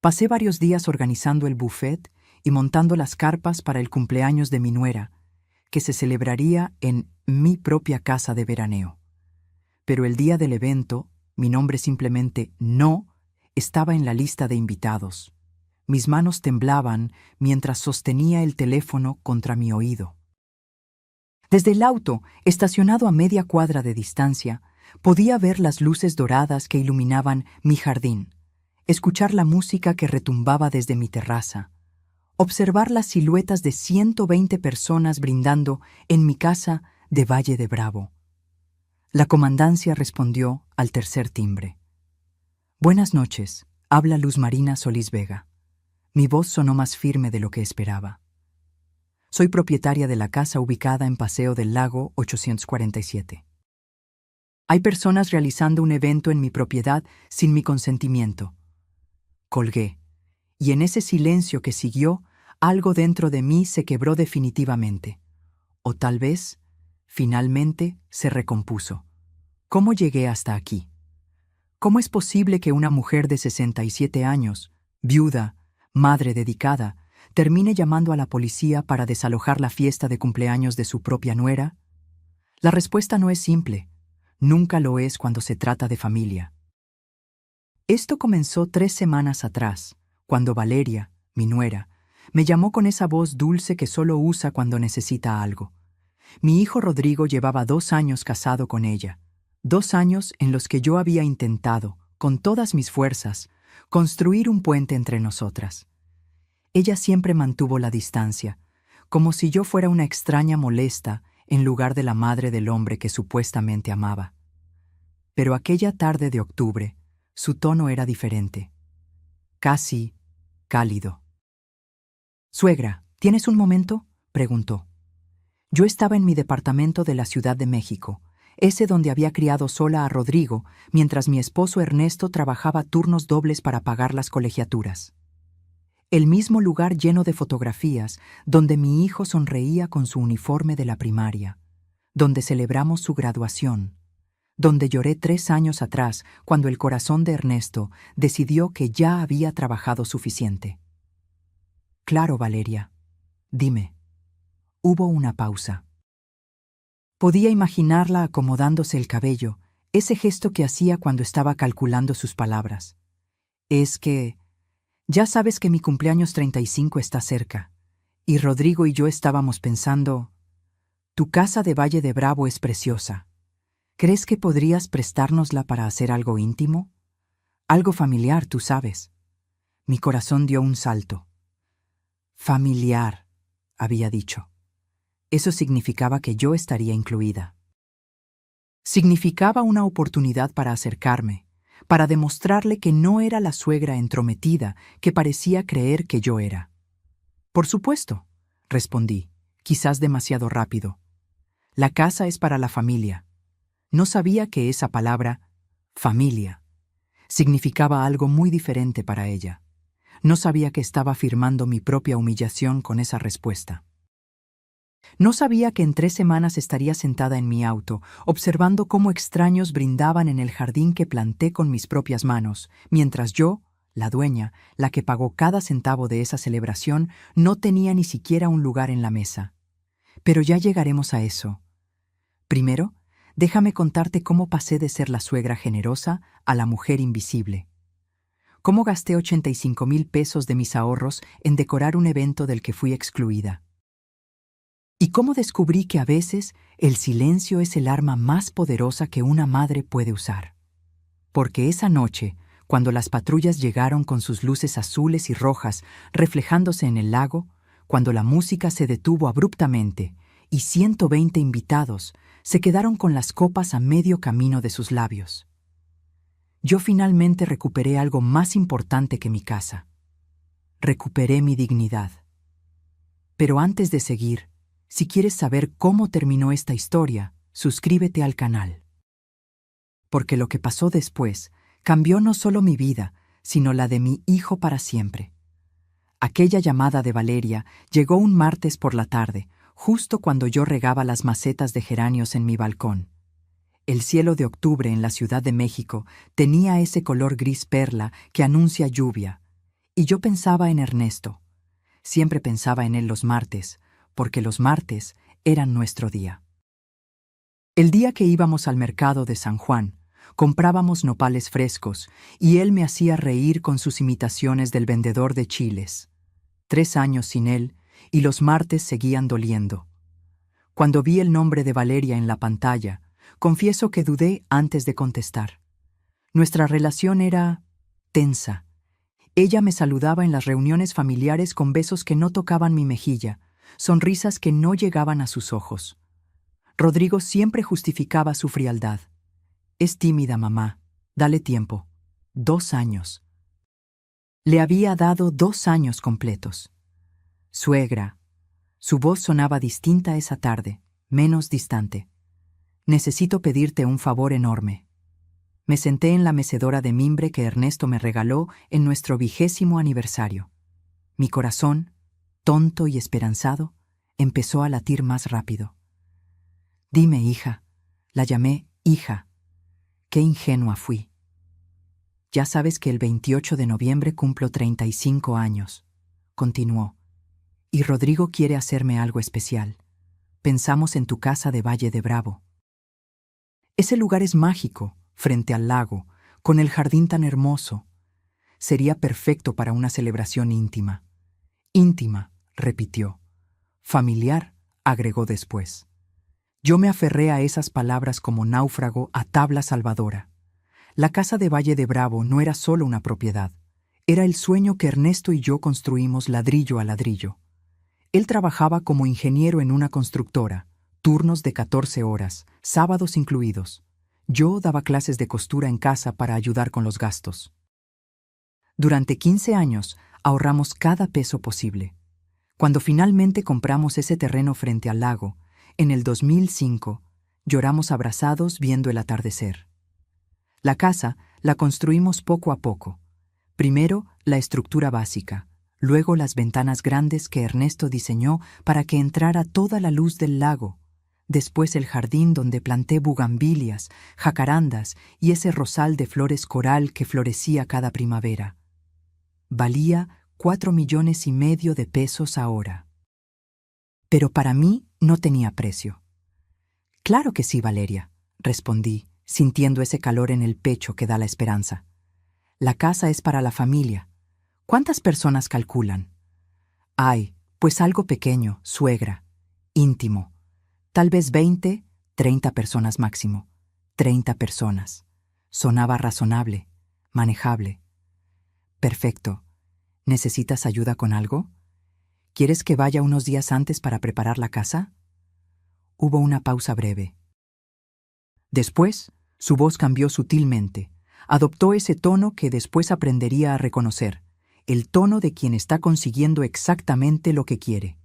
Pasé varios días organizando el buffet y montando las carpas para el cumpleaños de mi nuera, que se celebraría en mi propia casa de veraneo. Pero el día del evento, mi nombre simplemente no estaba en la lista de invitados. Mis manos temblaban mientras sostenía el teléfono contra mi oído. Desde el auto, estacionado a media cuadra de distancia, podía ver las luces doradas que iluminaban mi jardín, escuchar la música que retumbaba desde mi terraza, observar las siluetas de 120 personas brindando en mi casa de Valle de Bravo. La comandancia respondió al tercer timbre. «Buenas noches», habla Luz Marina Solís Vega. Mi voz sonó más firme de lo que esperaba. Soy propietaria de la casa ubicada en Paseo del Lago 847. Hay personas realizando un evento en mi propiedad sin mi consentimiento. Colgué, y en ese silencio que siguió, algo dentro de mí se quebró definitivamente. O tal vez, finalmente, se recompuso. ¿Cómo llegué hasta aquí? ¿Cómo es posible que una mujer de 67 años, viuda, madre dedicada, termine llamando a la policía para desalojar la fiesta de cumpleaños de su propia nuera? La respuesta no es simple. Nunca lo es cuando se trata de familia. Esto comenzó 3 semanas atrás, cuando Valeria, mi nuera, me llamó con esa voz dulce que solo usa cuando necesita algo. Mi hijo Rodrigo llevaba 2 años casado con ella, 2 años en los que yo había intentado, con todas mis fuerzas, construir un puente entre nosotras. Ella siempre mantuvo la distancia, como si yo fuera una extraña molesta en lugar de la madre del hombre que supuestamente amaba. Pero aquella tarde de octubre, su tono era diferente, casi cálido. «Suegra, ¿tienes un momento?», preguntó. Yo estaba en mi departamento de la Ciudad de México, ese donde había criado sola a Rodrigo, mientras mi esposo Ernesto trabajaba turnos dobles para pagar las colegiaturas. El mismo lugar lleno de fotografías, donde mi hijo sonreía con su uniforme de la primaria, donde celebramos su graduación, donde lloré 3 años atrás cuando el corazón de Ernesto decidió que ya había trabajado suficiente. «Claro, Valeria. Dime». Hubo una pausa. Podía imaginarla acomodándose el cabello, ese gesto que hacía cuando estaba calculando sus palabras. «Es que ya sabes que mi cumpleaños 35 está cerca, y Rodrigo y yo estábamos pensando, tu casa de Valle de Bravo es preciosa. ¿Crees que podrías prestárnosla para hacer algo íntimo? Algo familiar, tú sabes». Mi corazón dio un salto. «Familiar», había dicho. Eso significaba que yo estaría incluida. Significaba una oportunidad para acercarme, para demostrarle que no era la suegra entrometida que parecía creer que yo era. «Por supuesto», respondí, quizás demasiado rápido. «La casa es para la familia». No sabía que esa palabra, familia, significaba algo muy diferente para ella. No sabía que estaba firmando mi propia humillación con esa respuesta. No sabía que en 3 semanas estaría sentada en mi auto, observando cómo extraños brindaban en el jardín que planté con mis propias manos, mientras yo, la dueña, la que pagó cada centavo de esa celebración, no tenía ni siquiera un lugar en la mesa. Pero ya llegaremos a eso. Primero, déjame contarte cómo pasé de ser la suegra generosa a la mujer invisible. Cómo gasté 85,000 pesos de mis ahorros en decorar un evento del que fui excluida. Y cómo descubrí que a veces el silencio es el arma más poderosa que una madre puede usar. Porque esa noche, cuando las patrullas llegaron con sus luces azules y rojas reflejándose en el lago, cuando la música se detuvo abruptamente y 120 invitados se quedaron con las copas a medio camino de sus labios, yo finalmente recuperé algo más importante que mi casa. Recuperé mi dignidad. Pero antes de seguir, si quieres saber cómo terminó esta historia, suscríbete al canal. Porque lo que pasó después cambió no solo mi vida, sino la de mi hijo para siempre. Aquella llamada de Valeria llegó un martes por la tarde, justo cuando yo regaba las macetas de geranios en mi balcón. El cielo de octubre en la Ciudad de México tenía ese color gris perla que anuncia lluvia, Y yo pensaba en Ernesto. Siempre pensaba en él los martes, porque los martes eran nuestro día. El día que íbamos al mercado de San Juan, comprábamos nopales frescos y él me hacía reír con sus imitaciones del vendedor de chiles. 3 años sin él y los martes seguían doliendo. Cuando vi el nombre de Valeria en la pantalla, confieso que dudé antes de contestar. Nuestra relación era tensa. Ella me saludaba en las reuniones familiares con besos que no tocaban mi mejilla, sonrisas que no llegaban a sus ojos. Rodrigo siempre justificaba su frialdad. Es tímida, mamá. Dale tiempo. 2 años. Le había dado 2 años completos. Suegra. Su voz sonaba distinta esa tarde, menos distante. Necesito pedirte un favor enorme. Me senté en la mecedora de mimbre que Ernesto me regaló en nuestro 20º aniversario. Mi corazón, tonto y esperanzado, empezó a latir más rápido. Dime, hija. La llamé hija. Qué ingenua fui. Ya sabes que el 28 de noviembre cumplo 35 años, continuó. Y Rodrigo quiere hacerme algo especial. Pensamos en tu casa de Valle de Bravo. Ese lugar es mágico, frente al lago, con el jardín tan hermoso. Sería perfecto para una celebración íntima. Íntima, repitió. Familiar, agregó después. Yo me aferré a esas palabras como náufrago a tabla salvadora. La casa de Valle de Bravo no era solo una propiedad, era el sueño que Ernesto y yo construimos ladrillo a ladrillo. Él trabajaba como ingeniero en una constructora, turnos de 14 horas, sábados incluidos. Yo daba clases de costura en casa para ayudar con los gastos. Durante 15 años ahorramos cada peso posible. Cuando finalmente compramos ese terreno frente al lago, en el 2005, lloramos abrazados viendo el atardecer. La casa la construimos poco a poco. Primero la estructura básica, luego las ventanas grandes que Ernesto diseñó para que entrara toda la luz del lago, después el jardín donde planté bugambilias, jacarandas y ese rosal de flores coral que florecía cada primavera. Valía 4,5 millones de pesos ahora. Pero para mí no tenía precio. Claro que sí, Valeria, respondí, sintiendo ese calor en el pecho que da la esperanza. La casa es para la familia. ¿Cuántas personas calculan? Ay, pues algo pequeño, suegra, íntimo. Tal vez 20, 30 personas máximo. 30 personas. Sonaba razonable, manejable. Perfecto. ¿Necesitas ayuda con algo? ¿Quieres que vaya unos días antes para preparar la casa? Hubo una pausa breve. Después, su voz cambió sutilmente. Adoptó ese tono que después aprendería a reconocer, el tono de quien está consiguiendo exactamente lo que quiere.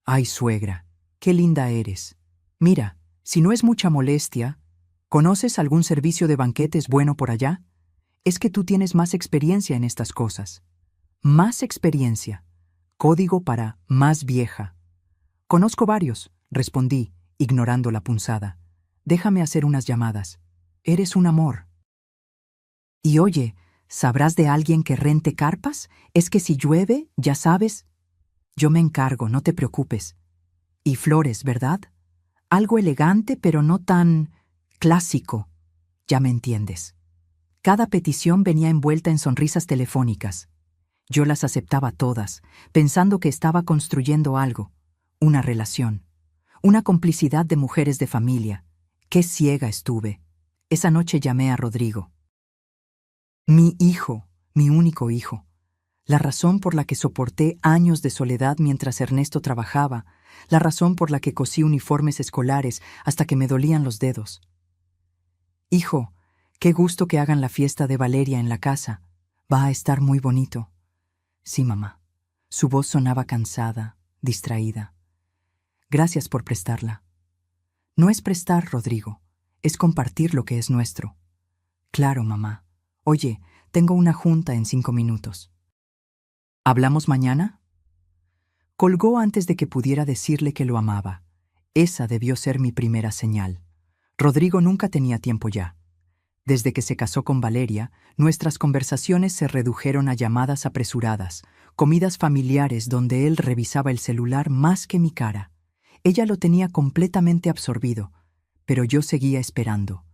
Ay, suegra, qué linda eres. Mira, si no es mucha molestia, ¿conoces algún servicio de banquetes bueno por allá? Es que tú tienes más experiencia en estas cosas. Más experiencia. Código para más vieja. Conozco varios, respondí, ignorando la punzada. Déjame hacer unas llamadas. Eres un amor. Y oye, ¿sabrás de alguien que rente carpas? Es que si llueve, ya sabes. Yo me encargo, no te preocupes. Y flores, ¿verdad? Algo elegante, pero no tan clásico. Ya me entiendes. Cada petición venía envuelta en sonrisas telefónicas. Yo las aceptaba todas, pensando que estaba construyendo algo, una relación, una complicidad de mujeres de familia. Qué ciega estuve. Esa noche llamé a Rodrigo. Mi hijo, mi único hijo. La razón por la que soporté años de soledad mientras Ernesto trabajaba, la razón por la que cosí uniformes escolares hasta que me dolían los dedos. Hijo, qué gusto que hagan la fiesta de Valeria en la casa. Va a estar muy bonito. Sí, mamá. Su voz sonaba cansada, distraída. Gracias por prestarla. No es prestar, Rodrigo, es compartir lo que es nuestro. Claro, mamá. Oye, tengo una junta en 5 minutos. ¿Hablamos mañana? Colgó antes de que pudiera decirle que lo amaba. Esa debió ser mi primera señal. Rodrigo nunca tenía tiempo ya. Desde que se casó con Valeria, nuestras conversaciones se redujeron a llamadas apresuradas, comidas familiares donde él revisaba el celular más que mi cara. Ella lo tenía completamente absorbido, pero yo seguía esperando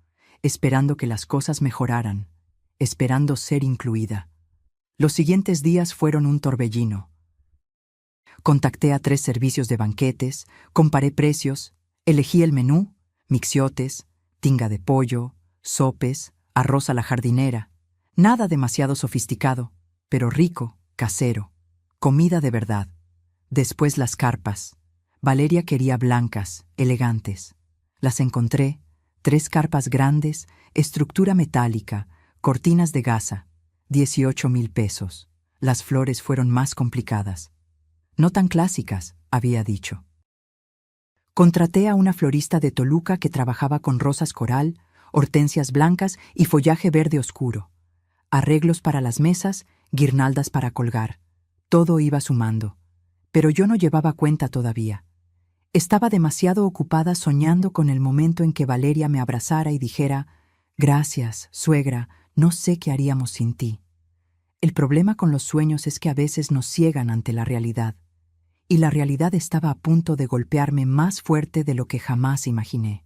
que las cosas mejoraran, esperando ser incluida. Los siguientes días fueron un torbellino. Contacté a 3 servicios de banquetes, comparé precios, elegí el menú, mixiotes, tinga de pollo, sopes, arroz a la jardinera. Nada demasiado sofisticado, pero rico, casero. Comida de verdad. Después las carpas. Valeria quería blancas, elegantes. Las encontré, 3 carpas grandes, estructura metálica, cortinas de gasa, 18,000 pesos. Las flores fueron más complicadas. No tan clásicas, había dicho. Contraté a una florista de Toluca que trabajaba con rosas coral, hortensias blancas y follaje verde oscuro. Arreglos para las mesas, guirnaldas para colgar. Todo iba sumando. Pero yo no llevaba cuenta todavía. Estaba demasiado ocupada soñando con el momento en que Valeria me abrazara y dijera: «Gracias, suegra, no sé qué haríamos sin ti». El problema con los sueños es que a veces nos ciegan ante la realidad. Y la realidad estaba a punto de golpearme más fuerte de lo que jamás imaginé.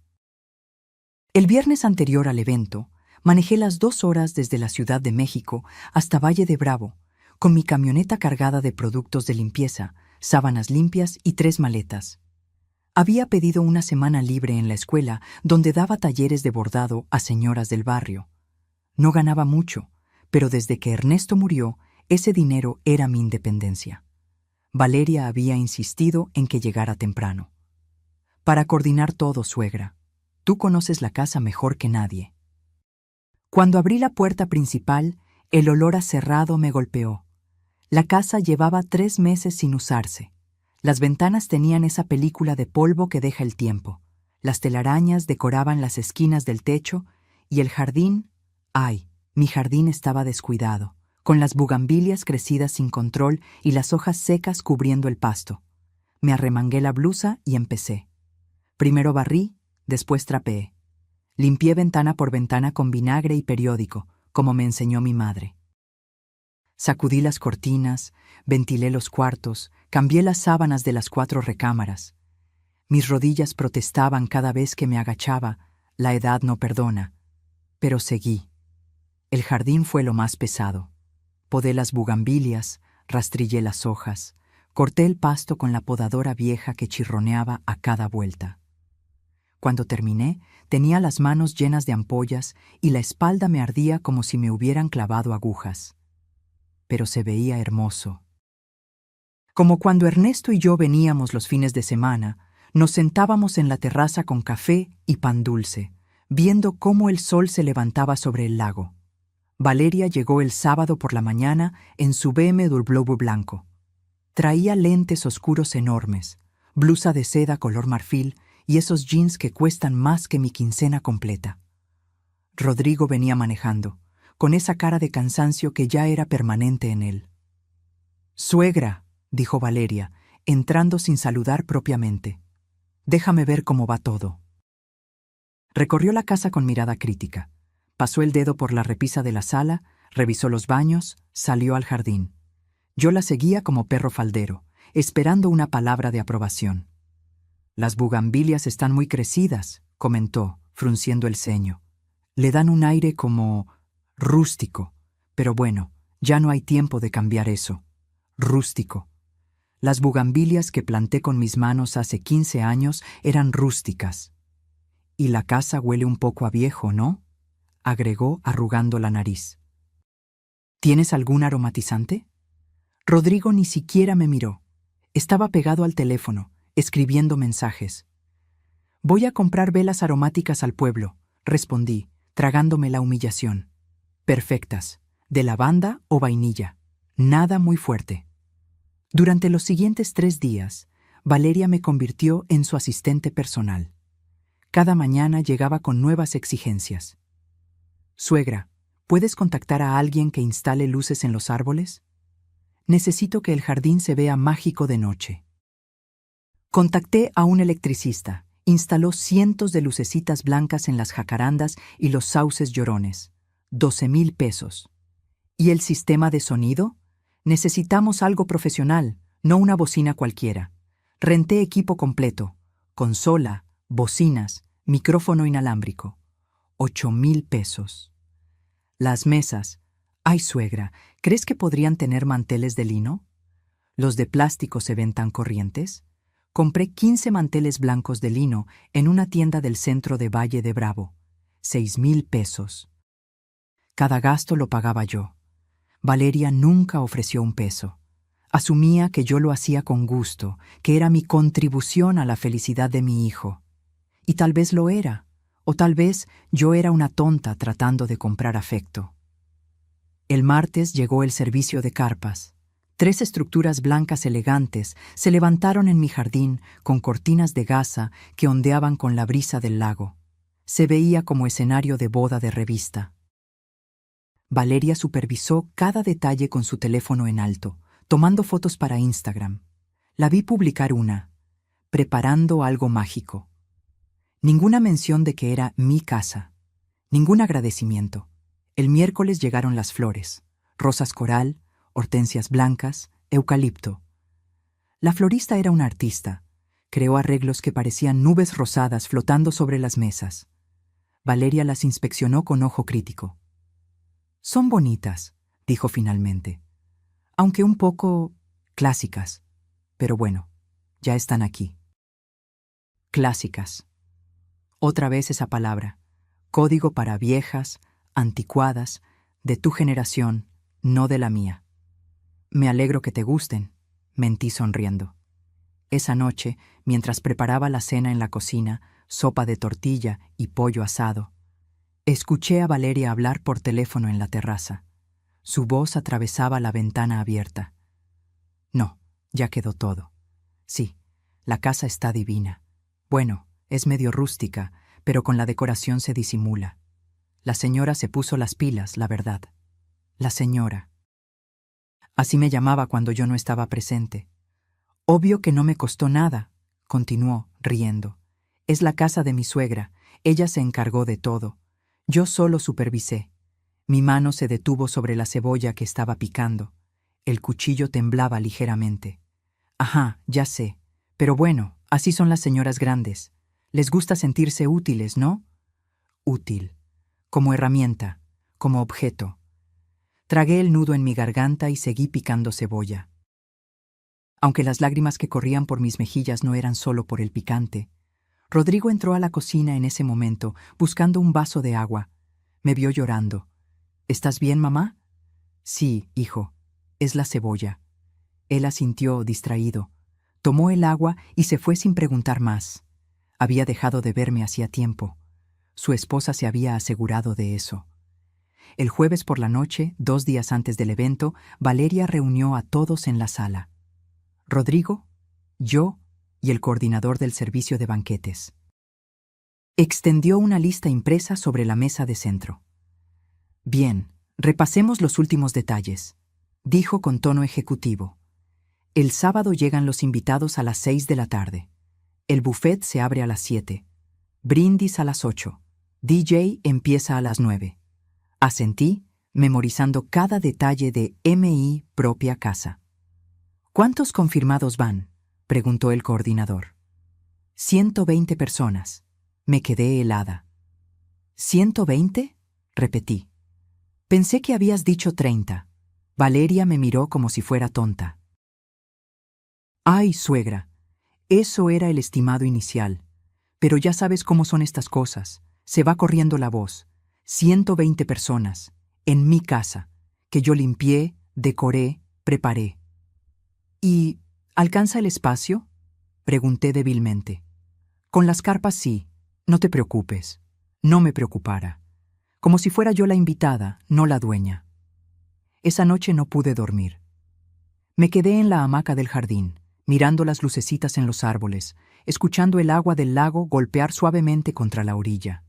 El viernes anterior al evento, manejé las 2 horas desde la Ciudad de México hasta Valle de Bravo, con mi camioneta cargada de productos de limpieza, sábanas limpias y 3 maletas. Había pedido una semana libre en la escuela donde daba talleres de bordado a señoras del barrio. No ganaba mucho, pero desde que Ernesto murió, ese dinero era mi independencia. Valeria había insistido en que llegara temprano. Para coordinar todo, suegra. Tú conoces la casa mejor que nadie. Cuando abrí la puerta principal, el olor a cerrado me golpeó. La casa llevaba 3 meses sin usarse. Las ventanas tenían esa película de polvo que deja el tiempo. Las telarañas decoraban las esquinas del techo y el jardín, ¡ay! Mi jardín estaba descuidado, con las bugambilias crecidas sin control y las hojas secas cubriendo el pasto. Me arremangué la blusa y empecé. Primero barrí, después trapeé. Limpié ventana por ventana con vinagre y periódico, como me enseñó mi madre. Sacudí las cortinas, ventilé los cuartos, cambié las sábanas de las 4 recámaras. Mis rodillas protestaban cada vez que me agachaba, la edad no perdona. Pero seguí. El jardín fue lo más pesado. Podé las bugambilias, rastrillé las hojas, corté el pasto con la podadora vieja que chirroneaba a cada vuelta. Cuando terminé, tenía las manos llenas de ampollas y la espalda me ardía como si me hubieran clavado agujas. Pero se veía hermoso. Como cuando Ernesto y yo veníamos los fines de semana, nos sentábamos en la terraza con café y pan dulce, viendo cómo el sol se levantaba sobre el lago. Valeria llegó el sábado por la mañana en su BMW blanco. Traía lentes oscuros enormes, blusa de seda color marfil y esos jeans que cuestan más que mi quincena completa. Rodrigo venía manejando, con esa cara de cansancio que ya era permanente en él. «Suegra», dijo Valeria, entrando sin saludar propiamente. «Déjame ver cómo va todo». Recorrió la casa con mirada crítica. Pasó el dedo por la repisa de la sala, revisó los baños, salió al jardín. Yo la seguía como perro faldero, esperando una palabra de aprobación. «Las bugambilias están muy crecidas», comentó, frunciendo el ceño. «Le dan un aire como rústico, pero bueno, ya no hay tiempo de cambiar eso. Rústico. Las bugambilias que planté con mis manos hace 15 años eran rústicas. Y la casa huele un poco a viejo, ¿no?», agregó arrugando la nariz. «¿Tienes algún aromatizante?». Rodrigo ni siquiera me miró. Estaba pegado al teléfono, escribiendo mensajes. «Voy a comprar velas aromáticas al pueblo», respondí, tragándome la humillación. «Perfectas, de lavanda o vainilla. Nada muy fuerte». Durante los siguientes 3 días, Valeria me convirtió en su asistente personal. Cada mañana llegaba con nuevas exigencias. «Suegra, ¿puedes contactar a alguien que instale luces en los árboles? Necesito que el jardín se vea mágico de noche». Contacté a un electricista Instaló cientos de lucecitas blancas en las jacarandas y los sauces llorones. 12,000 pesos. ¿Y el sistema de sonido? Necesitamos algo profesional, no una bocina cualquiera. Renté equipo completo, consola, bocinas, micrófono inalámbrico. 8,000 pesos. Las mesas. Ay, suegra, ¿crees que podrían tener manteles de lino? ¿Los de plástico se ven tan corrientes? Compré 15 manteles blancos de lino en una tienda del centro de Valle de Bravo. 6,000 pesos. Cada gasto lo pagaba yo. Valeria nunca ofreció un peso. Asumía que yo lo hacía con gusto, que era mi contribución a la felicidad de mi hijo. Y tal vez lo era, o tal vez yo era una tonta tratando de comprar afecto. El martes llegó el servicio de carpas. 3 estructuras blancas elegantes se levantaron en mi jardín con cortinas de gasa que ondeaban con la brisa del lago. Se veía como escenario de boda de revista. Valeria supervisó cada detalle con su teléfono en alto, tomando fotos para Instagram. La vi publicar una, preparando algo mágico. Ninguna mención de que era mi casa. Ningún agradecimiento. El miércoles llegaron las flores, rosas coral, hortensias blancas, eucalipto. La florista era una artista. Creó arreglos que parecían nubes rosadas flotando sobre las mesas. Valeria las inspeccionó con ojo crítico. Son bonitas, dijo finalmente, aunque un poco clásicas. Pero bueno, ya están aquí. Clásicas. Otra vez esa palabra. Código para viejas, anticuadas, de tu generación, no de la mía. Me alegro que te gusten, mentí sonriendo. Esa noche, mientras preparaba la cena en la cocina, sopa de tortilla y pollo asado, escuché a Valeria hablar por teléfono en la terraza. Su voz atravesaba la ventana abierta. No, ya quedó todo. Sí, la casa está divina. Bueno, es medio rústica, pero con la decoración se disimula. La señora se puso las pilas, la verdad. La señora. Así me llamaba cuando yo no estaba presente. Obvio que no me costó nada, continuó, riendo. Es la casa de mi suegra. Ella se encargó de todo. Yo solo supervisé. Mi mano se detuvo sobre la cebolla que estaba picando. El cuchillo temblaba ligeramente. Ajá, ya sé. Pero bueno, así son las señoras grandes. Les gusta sentirse útiles, ¿no? Útil. Como herramienta, como objeto. Tragué el nudo en mi garganta y seguí picando cebolla. Aunque las lágrimas que corrían por mis mejillas no eran solo por el picante, Rodrigo entró a la cocina en ese momento, buscando un vaso de agua. Me vio llorando. ¿Estás bien, mamá? Sí, hijo. Es la cebolla. Él asintió, distraído. Tomó el agua y se fue sin preguntar más. Había dejado de verme hacía tiempo. Su esposa se había asegurado de eso. El jueves por la noche, 2 días antes del evento, Valeria reunió a todos en la sala. Rodrigo, yo y el coordinador del servicio de banquetes. Extendió una lista impresa sobre la mesa de centro. Bien, repasemos los últimos detalles, dijo con tono ejecutivo. El sábado llegan los invitados a las 6 de la tarde. El buffet se abre a las 7. Brindis a las 8. DJ empieza a las 9. Asentí, memorizando cada detalle de MI propia casa. ¿Cuántos confirmados van?, preguntó el coordinador. 120 personas. Me quedé helada. ¿120? Repetí. Pensé que habías dicho 30. Valeria me miró como si fuera tonta. Ay, suegra, eso era el estimado inicial. Pero ya sabes cómo son estas cosas. Se va corriendo la voz. 120 personas, en mi casa, que yo limpié, decoré, preparé. ¿Y alcanza el espacio?, pregunté débilmente. Con las carpas sí, no te preocupes. No me preocupara. Como si fuera yo la invitada, no la dueña. Esa noche no pude dormir. Me quedé en la hamaca del jardín, mirando las lucecitas en los árboles, escuchando el agua del lago golpear suavemente contra la orilla.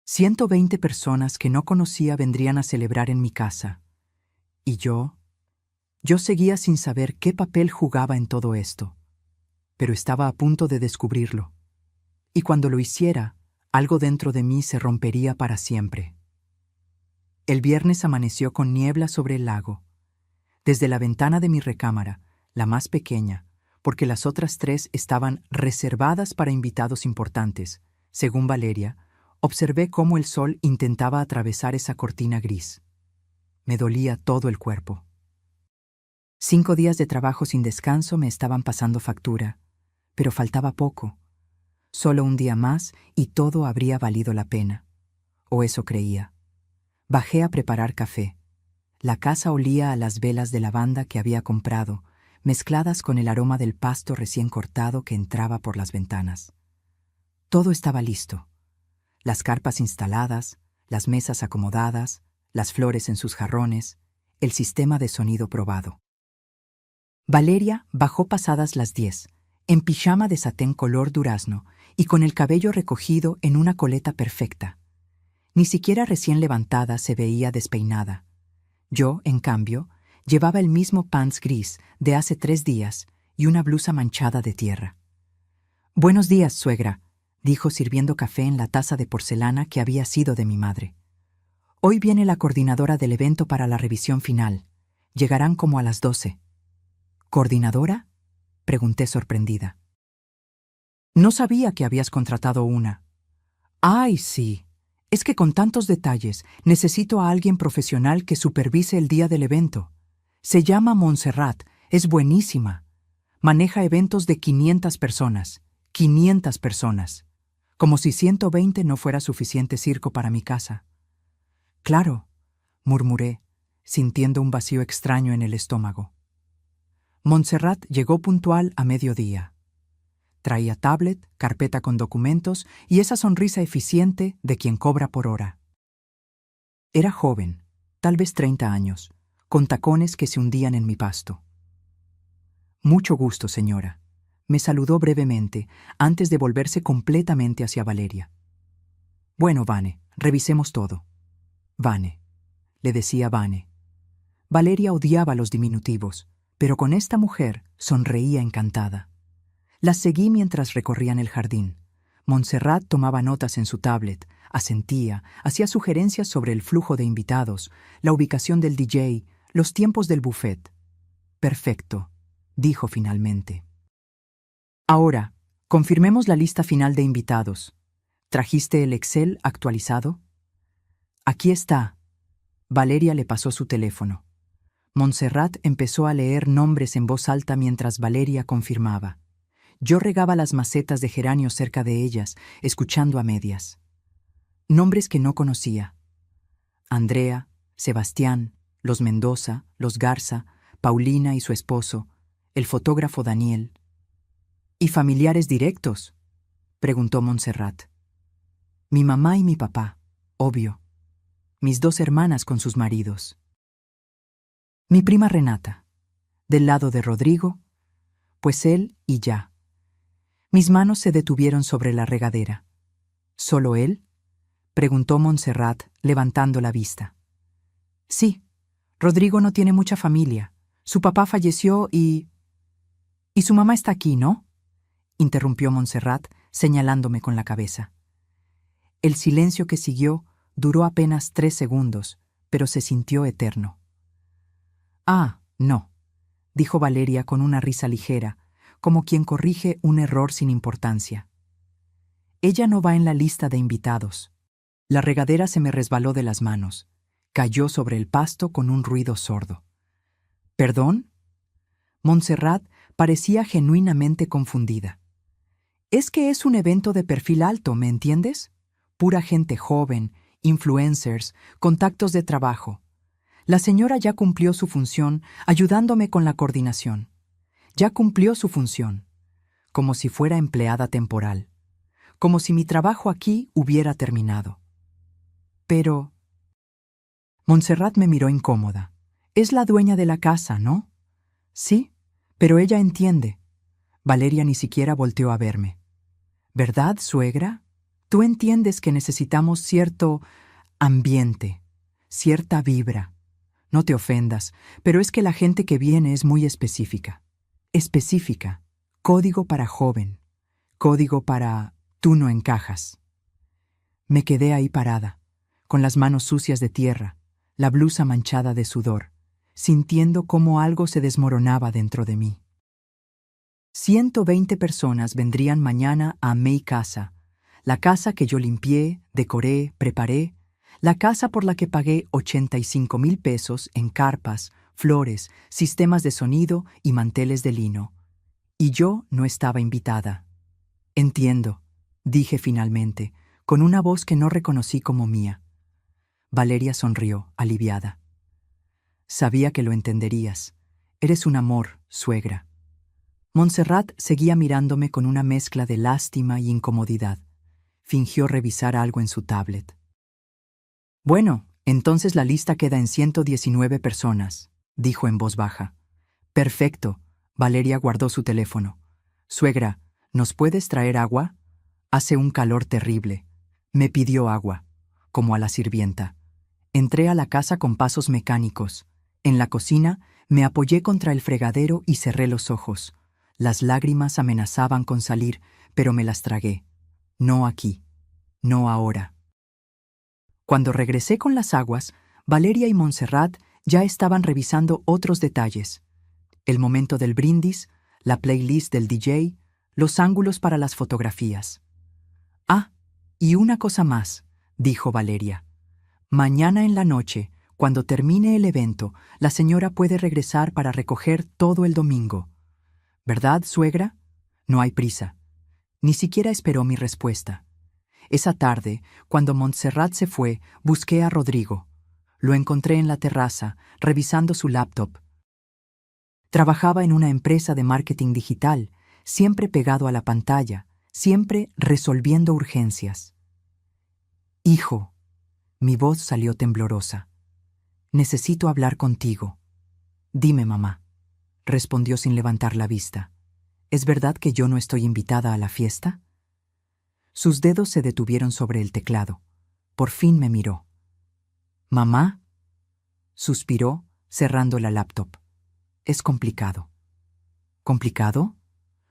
120 personas que no conocía vendrían a celebrar en mi casa. ¿Y yo? Yo seguía sin saber qué papel jugaba en todo esto. Pero estaba a punto de descubrirlo. Y cuando lo hiciera, algo dentro de mí se rompería para siempre. El viernes amaneció con niebla sobre el lago. Desde la ventana de mi recámara, la más pequeña, porque las otras 3 estaban reservadas para invitados importantes, según Valeria, observé cómo el sol intentaba atravesar esa cortina gris. Me dolía todo el cuerpo. 5 días de trabajo sin descanso me estaban pasando factura, pero faltaba poco. Solo un día más y todo habría valido la pena. O eso creía. Bajé a preparar café. La casa olía a las velas de lavanda que había comprado, mezcladas con el aroma del pasto recién cortado que entraba por las ventanas. Todo estaba listo. Las carpas instaladas, las mesas acomodadas, las flores en sus jarrones, el sistema de sonido probado. Valeria bajó pasadas las 10, en pijama de satén color durazno y con el cabello recogido en una coleta perfecta. Ni siquiera recién levantada se veía despeinada. Yo, en cambio, llevaba el mismo pants gris de hace 3 días y una blusa manchada de tierra. «Buenos días, suegra», dijo sirviendo café en la taza de porcelana que había sido de mi madre. «Hoy viene la coordinadora del evento para la revisión final. Llegarán como a las 12». «¿Coordinadora?», pregunté sorprendida. «No sabía que habías contratado una». «Ay, sí. Es que con tantos detalles necesito a alguien profesional que supervise el día del evento. Se llama Montserrat, es buenísima. Maneja eventos de 500 personas. 500 personas. Como si 120 no fuera suficiente circo para mi casa». «Claro», murmuré, sintiendo un vacío extraño en el estómago. Montserrat llegó puntual a mediodía. Traía tablet, carpeta con documentos y esa sonrisa eficiente de quien cobra por hora. Era joven, tal vez 30 años, con tacones que se hundían en mi pasto. «Mucho gusto, señora», me saludó brevemente antes de volverse completamente hacia Valeria. «Bueno, Vane, revisemos todo». «Vane», le decía Vane. Valeria odiaba los diminutivos, pero con esta mujer sonreía encantada. Las seguí mientras recorrían el jardín. Montserrat tomaba notas en su tablet, asentía, hacía sugerencias sobre el flujo de invitados, la ubicación del DJ, los tiempos del buffet. «Perfecto», dijo finalmente. «Ahora, confirmemos la lista final de invitados. ¿Trajiste el Excel actualizado?» «Aquí está». Valeria le pasó su teléfono. Montserrat empezó a leer nombres en voz alta mientras Valeria confirmaba. Yo regaba las macetas de geranio cerca de ellas, escuchando a medias. Nombres que no conocía. Andrea, Sebastián, los Mendoza, los Garza, Paulina y su esposo, el fotógrafo Daniel. «¿Y familiares directos?», preguntó Montserrat. «Mi mamá y mi papá, obvio. Mis 2 hermanas con sus maridos. Mi prima Renata, del lado de Rodrigo, pues él y ya». Mis manos se detuvieron sobre la regadera. «¿Solo él?», preguntó Montserrat, levantando la vista. «Sí, Rodrigo no tiene mucha familia. Su papá falleció y su mamá está aquí, ¿no?», interrumpió Montserrat, señalándome con la cabeza. El silencio que siguió duró apenas 3 segundos, pero se sintió eterno. «Ah, no», dijo Valeria con una risa ligera, como quien corrige un error sin importancia. «Ella no va en la lista de invitados». La regadera se me resbaló de las manos. Cayó sobre el pasto con un ruido sordo. «¿Perdón?». Montserrat parecía genuinamente confundida. «Es que es un evento de perfil alto, ¿me entiendes? Pura gente joven, influencers, contactos de trabajo. La señora ya cumplió su función ayudándome con la coordinación. Ya cumplió su función, como si fuera empleada temporal, como si mi trabajo aquí hubiera terminado. Pero...». Montserrat me miró incómoda. «Es la dueña de la casa, ¿no?». «Sí, pero ella entiende». Valeria ni siquiera volteó a verme. «¿Verdad, suegra? Tú entiendes que necesitamos cierto ambiente, cierta vibra. No te ofendas, pero es que la gente que viene es muy específica. Específica, código para joven, código para Tú no encajas. Me quedé ahí parada, con las manos sucias de tierra, la blusa manchada de sudor, sintiendo cómo algo se desmoronaba dentro de mí. 120 personas vendrían mañana a mi casa, la casa que yo limpié, decoré, preparé, la casa por la que pagué 85,000 pesos en carpas, flores, sistemas de sonido y manteles de lino. Y yo no estaba invitada. Entiendo, dije finalmente, con una voz que no reconocí como mía. Valeria sonrió, aliviada. Sabía que lo entenderías. Eres un amor, suegra. Montserrat seguía mirándome con una mezcla de lástima y incomodidad. Fingió revisar algo en su tablet. Bueno, entonces la lista queda en 119 personas, dijo en voz baja. Perfecto. Valeria guardó su teléfono. Suegra, ¿nos puedes traer agua? Hace un calor terrible. Me pidió agua, como a la sirvienta. Entré a la casa con pasos mecánicos. En la cocina me apoyé contra el fregadero y cerré los ojos. Las lágrimas amenazaban con salir, pero me las tragué. No aquí. No ahora. Cuando regresé con las aguas, Valeria y Montserrat ya estaban revisando otros detalles. El momento del brindis, la playlist del DJ, los ángulos para las fotografías. Ah, y una cosa más, dijo Valeria. Mañana en la noche, cuando termine el evento, la señora puede regresar para recoger todo el domingo. ¿Verdad, suegra? No hay prisa. Ni siquiera esperó mi respuesta. Esa tarde, cuando Montserrat se fue, busqué a Rodrigo. Lo encontré en la terraza, revisando su laptop. Trabajaba en una empresa de marketing digital, siempre pegado a la pantalla, siempre resolviendo urgencias. Hijo, mi voz salió temblorosa. Necesito hablar contigo. Dime, mamá, respondió sin levantar la vista. ¿Es verdad que yo no estoy invitada a la fiesta? Sus dedos se detuvieron sobre el teclado. Por fin me miró. ¿Mamá? Suspiró, cerrando la laptop. Es complicado. ¿Complicado?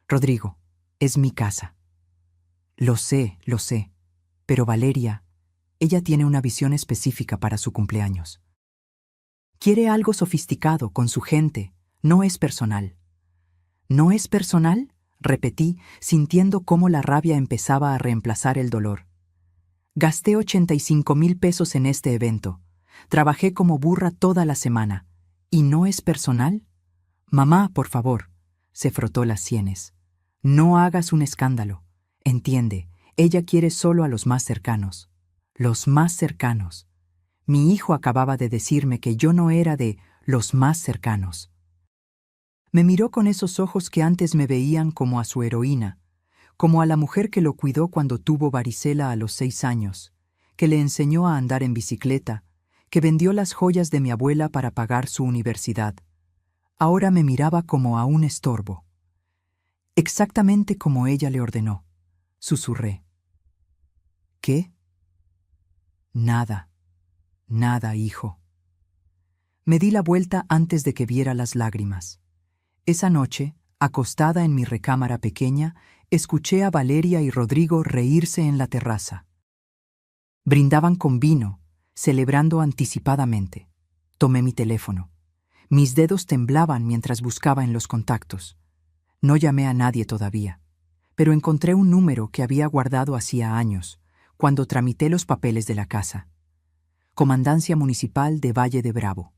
Rodrigo, es mi casa. Lo sé, pero Valeria, ella tiene una visión específica para su cumpleaños. Quiere algo sofisticado con su gente, no es personal. ¿No es personal?, repetí, sintiendo cómo la rabia empezaba a reemplazar el dolor. Gasté 85,000 pesos en este evento. Trabajé como burra toda la semana. ¿Y no es personal? Mamá, por favor, se frotó las sienes. No hagas un escándalo. Entiende, ella quiere solo a los más cercanos. Los más cercanos. Mi hijo acababa de decirme que yo no era de los más cercanos. Me miró con esos ojos que antes me veían como a su heroína, como a la mujer que lo cuidó cuando tuvo varicela a los 6 años, que le enseñó a andar en bicicleta, que vendió las joyas de mi abuela para pagar su universidad. Ahora me miraba como a un estorbo. Exactamente como ella le ordenó. Susurré. ¿Qué? Nada, hijo. Me di la vuelta antes de que viera las lágrimas. Esa noche, acostada en mi recámara pequeña, escuché a Valeria y Rodrigo reírse en la terraza. Brindaban con vino, celebrando anticipadamente. Tomé mi teléfono. Mis dedos temblaban mientras buscaba en los contactos. No llamé a nadie todavía, pero encontré un número que había guardado hacía años, cuando tramité los papeles de la casa. Comandancia Municipal de Valle de Bravo.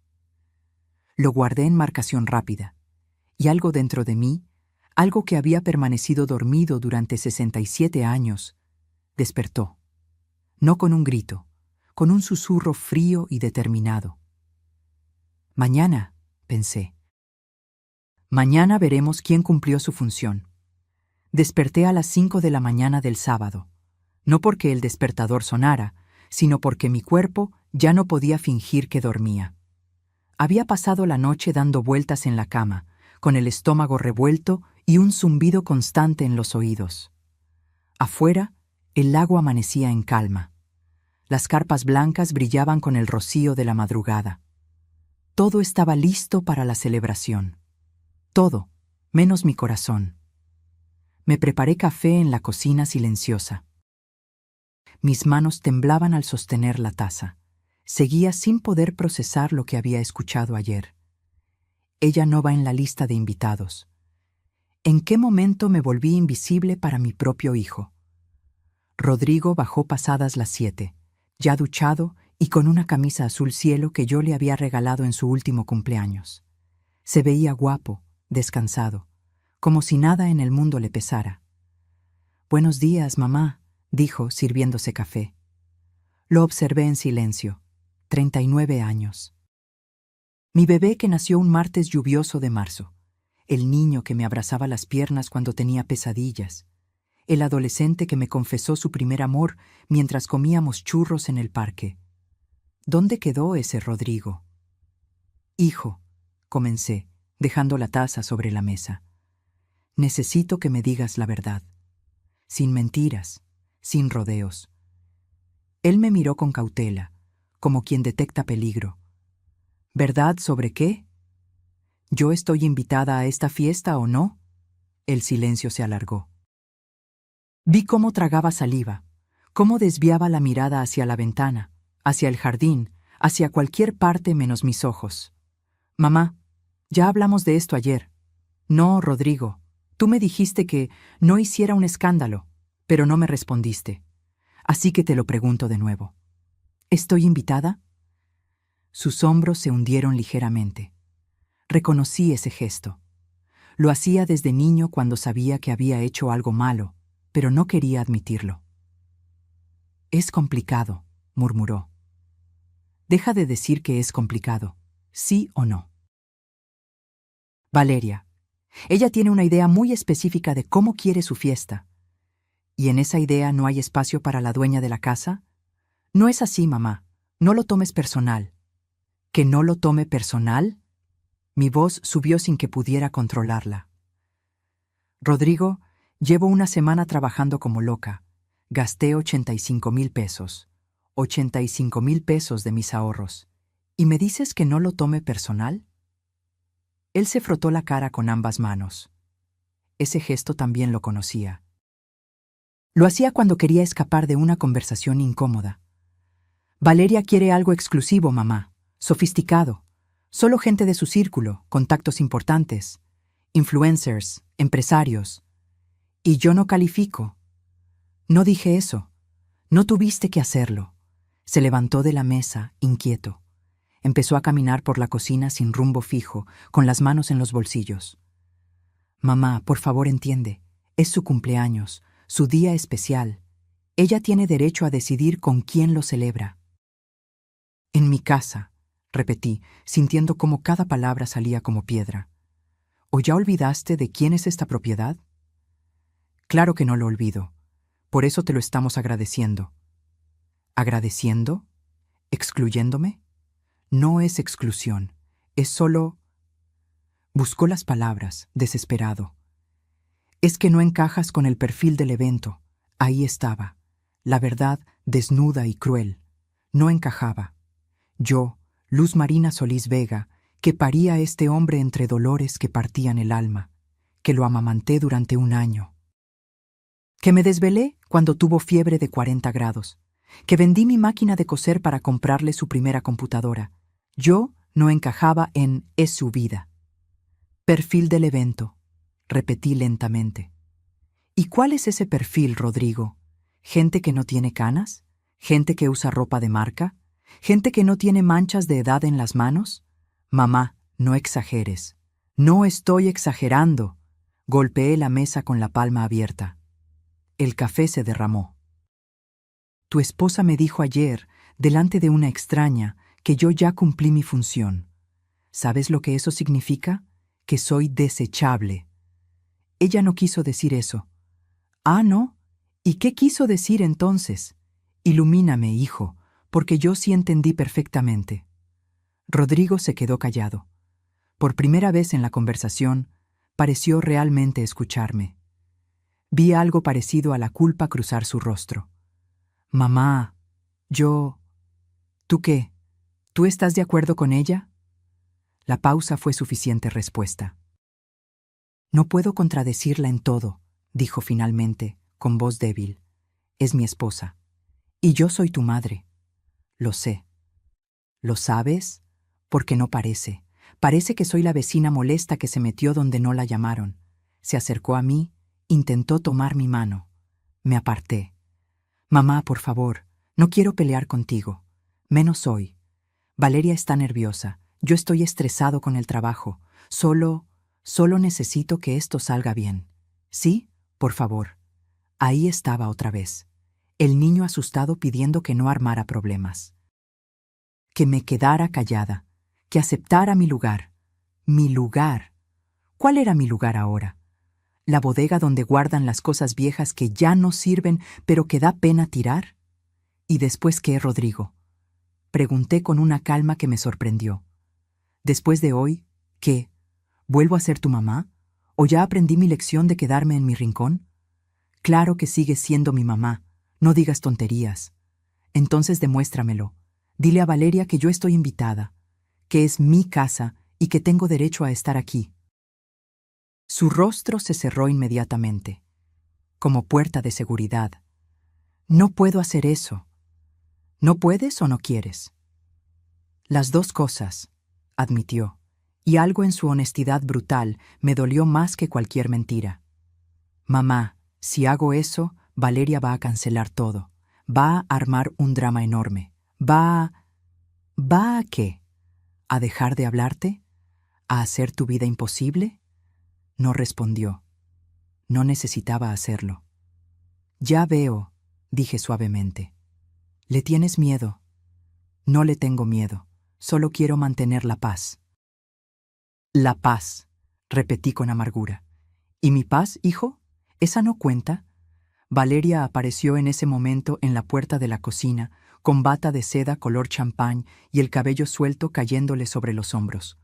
Lo guardé en marcación rápida. Y algo dentro de mí, algo que había permanecido dormido durante 67 años, despertó. No con un grito, con un susurro frío y determinado. Mañana, pensé. Mañana veremos quién cumplió su función. Desperté a las 5 de la mañana del sábado, no porque el despertador sonara, sino porque mi cuerpo ya no podía fingir que dormía. Había pasado la noche dando vueltas en la cama, con el estómago revuelto y un zumbido constante en los oídos. Afuera, el lago amanecía en calma. Las carpas blancas brillaban con el rocío de la madrugada. Todo estaba listo para la celebración. Todo, menos mi corazón. Me preparé café en la cocina silenciosa. Mis manos temblaban al sostener la taza. Seguía sin poder procesar lo que había escuchado ayer. Ella no va en la lista de invitados. ¿En qué momento me volví invisible para mi propio hijo? Rodrigo bajó pasadas las 7, ya duchado y con una camisa azul cielo que yo le había regalado en su último cumpleaños. Se veía guapo, descansado, como si nada en el mundo le pesara. «Buenos días, mamá», dijo, sirviéndose café. Lo observé en silencio. 39 años. Mi bebé que nació un martes lluvioso de marzo. El niño que me abrazaba las piernas cuando tenía pesadillas. El adolescente que me confesó su primer amor mientras comíamos churros en el parque. ¿Dónde quedó ese Rodrigo? «Hijo», comencé, dejando la taza sobre la mesa. «Necesito que me digas la verdad. Sin mentiras, sin rodeos». Él me miró con cautela, como quien detecta peligro. «¿Verdad sobre qué? ¿Yo estoy invitada a esta fiesta o no?» El silencio se alargó. Vi cómo tragaba saliva, cómo desviaba la mirada hacia la ventana, hacia el jardín, hacia cualquier parte menos mis ojos. «Mamá, ya hablamos de esto ayer». «No, Rodrigo, tú me dijiste que no hiciera un escándalo, pero no me respondiste. Así que te lo pregunto de nuevo. ¿Estoy invitada?» Sus hombros se hundieron ligeramente. Reconocí ese gesto. Lo hacía desde niño cuando sabía que había hecho algo malo, pero no quería admitirlo. «Es complicado», murmuró. «Deja de decir que es complicado, ¿sí o no?» «Valeria, ella tiene una idea muy específica de cómo quiere su fiesta. ¿Y en esa idea no hay espacio para la dueña de la casa? No es así, mamá. No lo tomes personal». «¿Que no lo tome personal?» Mi voz subió sin que pudiera controlarla. «Rodrigo, llevo una semana trabajando como loca. Gasté 85,000 pesos. 85,000 pesos de mis ahorros. ¿Y me dices que no lo tome personal?» Él se frotó la cara con ambas manos. Ese gesto también lo conocía. Lo hacía cuando quería escapar de una conversación incómoda. «Valeria quiere algo exclusivo, mamá. Sofisticado. Solo gente de su círculo, contactos importantes. Influencers, empresarios. Y yo no califico». «No dije eso. No tuviste que hacerlo». Se levantó de la mesa, inquieto. Empezó a caminar por la cocina sin rumbo fijo, con las manos en los bolsillos. «Mamá, por favor, entiende. Es su cumpleaños, su día especial. Ella tiene derecho a decidir con quién lo celebra». «En mi casa», repetí, sintiendo cómo cada palabra salía como piedra. «¿O ya olvidaste de quién es esta propiedad?» «Claro que no lo olvido. Por eso te lo estamos agradeciendo». «¿Agradeciendo? ¿Excluyéndome?» «No es exclusión. Es solo...» Buscó las palabras, desesperado. «Es que no encajas con el perfil del evento». Ahí estaba, la verdad desnuda y cruel. No encajaba. Yo, Luz Marina Solís Vega, que paría a este hombre entre dolores que partían el alma, que lo amamanté durante 1 año. Que me desvelé cuando tuvo fiebre de 40 grados. Que vendí mi máquina de coser para comprarle su primera computadora. Yo no encajaba en «es su vida». «Perfil del evento», repetí lentamente. «¿Y cuál es ese perfil, Rodrigo? ¿Gente que no tiene canas? ¿Gente que usa ropa de marca? ¿Gente que no tiene manchas de edad en las manos?» «Mamá, no exageres». «No estoy exagerando». Golpeé la mesa con la palma abierta. El café se derramó. «Tu esposa me dijo ayer, delante de una extraña, que yo ya cumplí mi función. ¿Sabes lo que eso significa? Que soy desechable». Ella no quiso decir eso. «Ah, ¿no? ¿Y qué quiso decir entonces? Ilumíname, hijo, porque yo sí entendí perfectamente». Rodrigo se quedó callado. Por primera vez en la conversación, pareció realmente escucharme. Vi algo parecido a la culpa cruzar su rostro. «Mamá, yo... ¿Tú qué? ¿Tú estás de acuerdo con ella?» La pausa fue suficiente respuesta. «No puedo contradecirla en todo», dijo finalmente, con voz débil. Es mi esposa. Y yo soy tu madre. Lo sé. ¿Lo sabes? Porque no parece. Parece que soy la vecina molesta que se metió donde no la llamaron. Se acercó a mí, intentó tomar mi mano. Me aparté. Mamá, por favor, no quiero pelear contigo. Menos hoy. Valeria está nerviosa. Yo estoy estresado con el trabajo. Solo necesito que esto salga bien. ¿Sí? Por favor. Ahí estaba otra vez. El niño asustado pidiendo que no armara problemas. Que me quedara callada. Que aceptara mi lugar. Mi lugar. ¿Cuál era mi lugar ahora? ¿La bodega donde guardan las cosas viejas que ya no sirven pero que da pena tirar? ¿Y después qué, Rodrigo? Pregunté con una calma que me sorprendió. ¿Después de hoy, qué? ¿Vuelvo a ser tu mamá? ¿O ya aprendí mi lección de quedarme en mi rincón? Claro que sigues siendo mi mamá. No digas tonterías. Entonces demuéstramelo. Dile a Valeria que yo estoy invitada, que es mi casa y que tengo derecho a estar aquí. Su rostro se cerró inmediatamente, como puerta de seguridad. No puedo hacer eso. ¿No puedes o no quieres? Las dos cosas, admitió, y algo en su honestidad brutal me dolió más que cualquier mentira. Mamá, si hago eso, Valeria va a cancelar todo. Va a armar un drama enorme. ¿Va a qué? ¿A dejar de hablarte? ¿A hacer tu vida imposible? No respondió. No necesitaba hacerlo. Ya veo, dije suavemente. ¿Le tienes miedo? No le tengo miedo. Solo quiero mantener la paz. La paz, repetí con amargura. ¿Y mi paz, hijo? ¿Esa no cuenta? Valeria apareció en ese momento en la puerta de la cocina, con bata de seda color champán y el cabello suelto cayéndole sobre los hombros.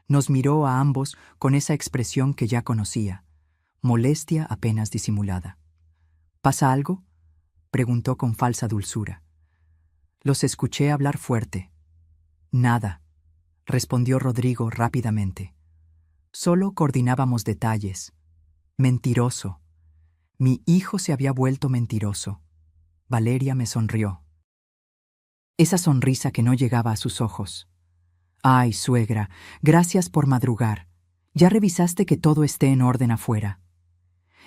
Nos miró a ambos con esa expresión que ya conocía, molestia apenas disimulada. ¿Pasa algo?, preguntó con falsa dulzura. Los escuché hablar fuerte. Nada, respondió Rodrigo rápidamente. Solo coordinábamos detalles. Mentiroso. Mi hijo se había vuelto mentiroso. Valeria me sonrió. Esa sonrisa que no llegaba a sus ojos. Ay, suegra, gracias por madrugar. ¿Ya revisaste que todo esté en orden afuera?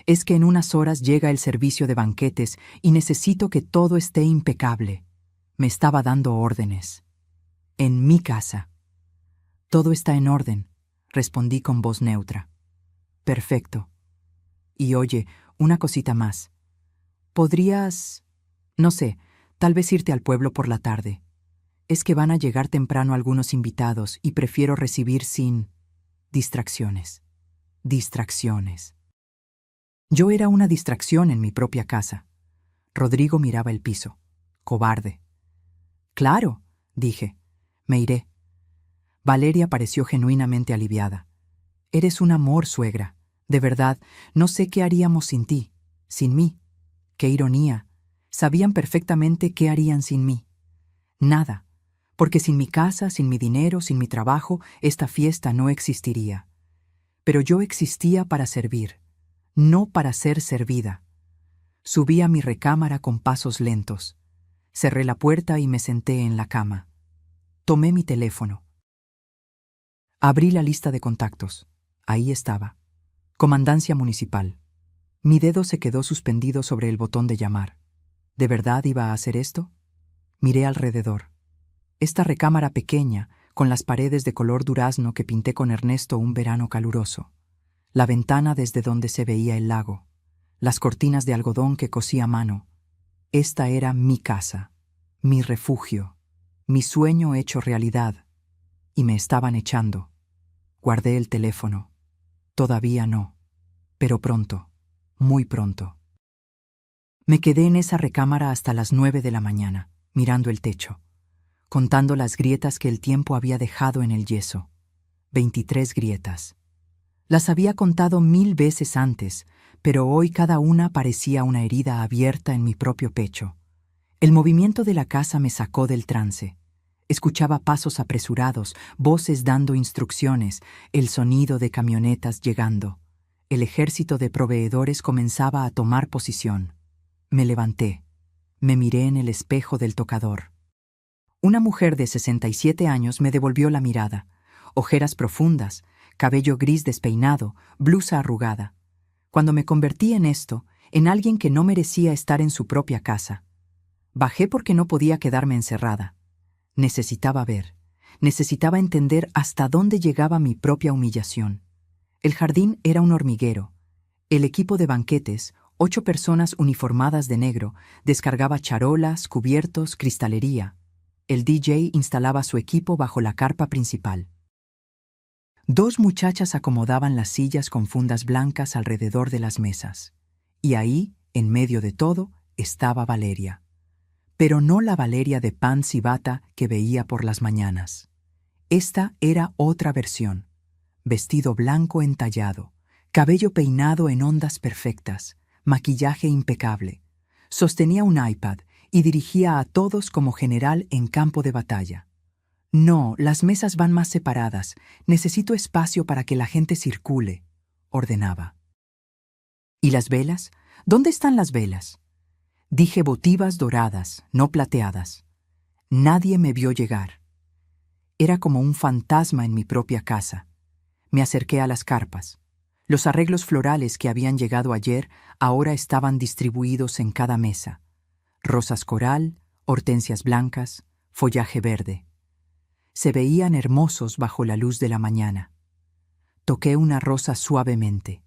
Es que en unas horas llega el servicio de banquetes y necesito que todo esté impecable. Me estaba dando órdenes. En mi casa. Todo está en orden, respondí con voz neutra. Perfecto. Y oye, una cosita más. ¿Podrías, no sé, tal vez irte al pueblo por la tarde? Es que van a llegar temprano algunos invitados y prefiero recibir sin distracciones. Distracciones. Yo era una distracción en mi propia casa. Rodrigo miraba el piso. Cobarde. Claro, dije. Me iré. Valeria pareció genuinamente aliviada. Eres un amor, suegra. De verdad, no sé qué haríamos sin ti, sin mí. Qué ironía. Sabían perfectamente qué harían sin mí. Nada. Porque sin mi casa, sin mi dinero, sin mi trabajo, esta fiesta no existiría. Pero yo existía para servir, no para ser servida. Subí a mi recámara con pasos lentos. Cerré la puerta y me senté en la cama. Tomé mi teléfono. Abrí la lista de contactos. Ahí estaba. Comandancia Municipal. Mi dedo se quedó suspendido sobre el botón de llamar. ¿De verdad iba a hacer esto? Miré alrededor. Esta recámara pequeña, con las paredes de color durazno que pinté con Ernesto un verano caluroso. La ventana desde donde se veía el lago. Las cortinas de algodón que cosí a mano. Esta era mi casa, mi refugio, mi sueño hecho realidad. Y me estaban echando. Guardé el teléfono. Todavía no. Pero pronto, muy pronto. Me quedé en esa recámara hasta las 9 de la mañana, mirando el techo, contando las grietas que el tiempo había dejado en el yeso. 23 grietas. Las había contado 1000 veces antes, pero hoy cada una parecía una herida abierta en mi propio pecho. El movimiento de la casa me sacó del trance. Escuchaba pasos apresurados, voces dando instrucciones, el sonido de camionetas llegando. El ejército de proveedores comenzaba a tomar posición. Me levanté. Me miré en el espejo del tocador. Una mujer de 67 años me devolvió la mirada. Ojeras profundas, cabello gris despeinado, blusa arrugada. Cuando me convertí en esto, en alguien que no merecía estar en su propia casa. Bajé porque no podía quedarme encerrada. Necesitaba ver. Necesitaba entender hasta dónde llegaba mi propia humillación. El jardín era un hormiguero. El equipo de banquetes, 8 personas uniformadas de negro, descargaba charolas, cubiertos, cristalería. El DJ instalaba su equipo bajo la carpa principal. 2 muchachas acomodaban las sillas con fundas blancas alrededor de las mesas. Y ahí, en medio de todo, estaba Valeria. Pero no la Valeria de pants y bata que veía por las mañanas. Esta era otra versión. Vestido blanco entallado, cabello peinado en ondas perfectas, maquillaje impecable. Sostenía un iPad y dirigía a todos como general en campo de batalla. No, las mesas van más separadas. Necesito espacio para que la gente circule, ordenaba. ¿Y las velas? ¿Dónde están las velas? Dije votivas doradas, no plateadas. Nadie me vio llegar. Era como un fantasma en mi propia casa. Me acerqué a las carpas. Los arreglos florales que habían llegado ayer ahora estaban distribuidos en cada mesa. Rosas coral, hortensias blancas, follaje verde. Se veían hermosos bajo la luz de la mañana. Toqué una rosa suavemente.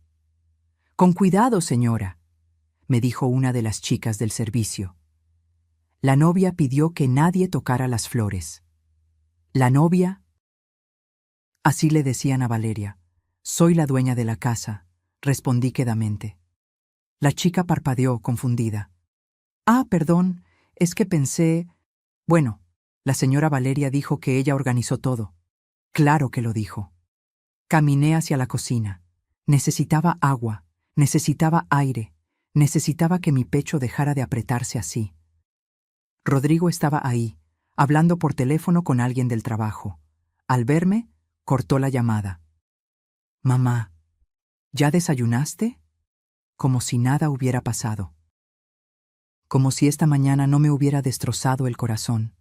«Con cuidado, señora», me dijo una de las chicas del servicio. La novia pidió que nadie tocara las flores. La novia... Así le decían a Valeria. «Soy la dueña de la casa», respondí quedamente. La chica parpadeó, confundida. «Ah, perdón, es que pensé...» Bueno, la señora Valeria dijo que ella organizó todo. Claro que lo dijo. Caminé hacia la cocina. Necesitaba agua, necesitaba aire, necesitaba que mi pecho dejara de apretarse así. Rodrigo estaba ahí, hablando por teléfono con alguien del trabajo. Al verme, cortó la llamada. «Mamá, ¿ya desayunaste?» Como si nada hubiera pasado. Como si esta mañana no me hubiera destrozado el corazón.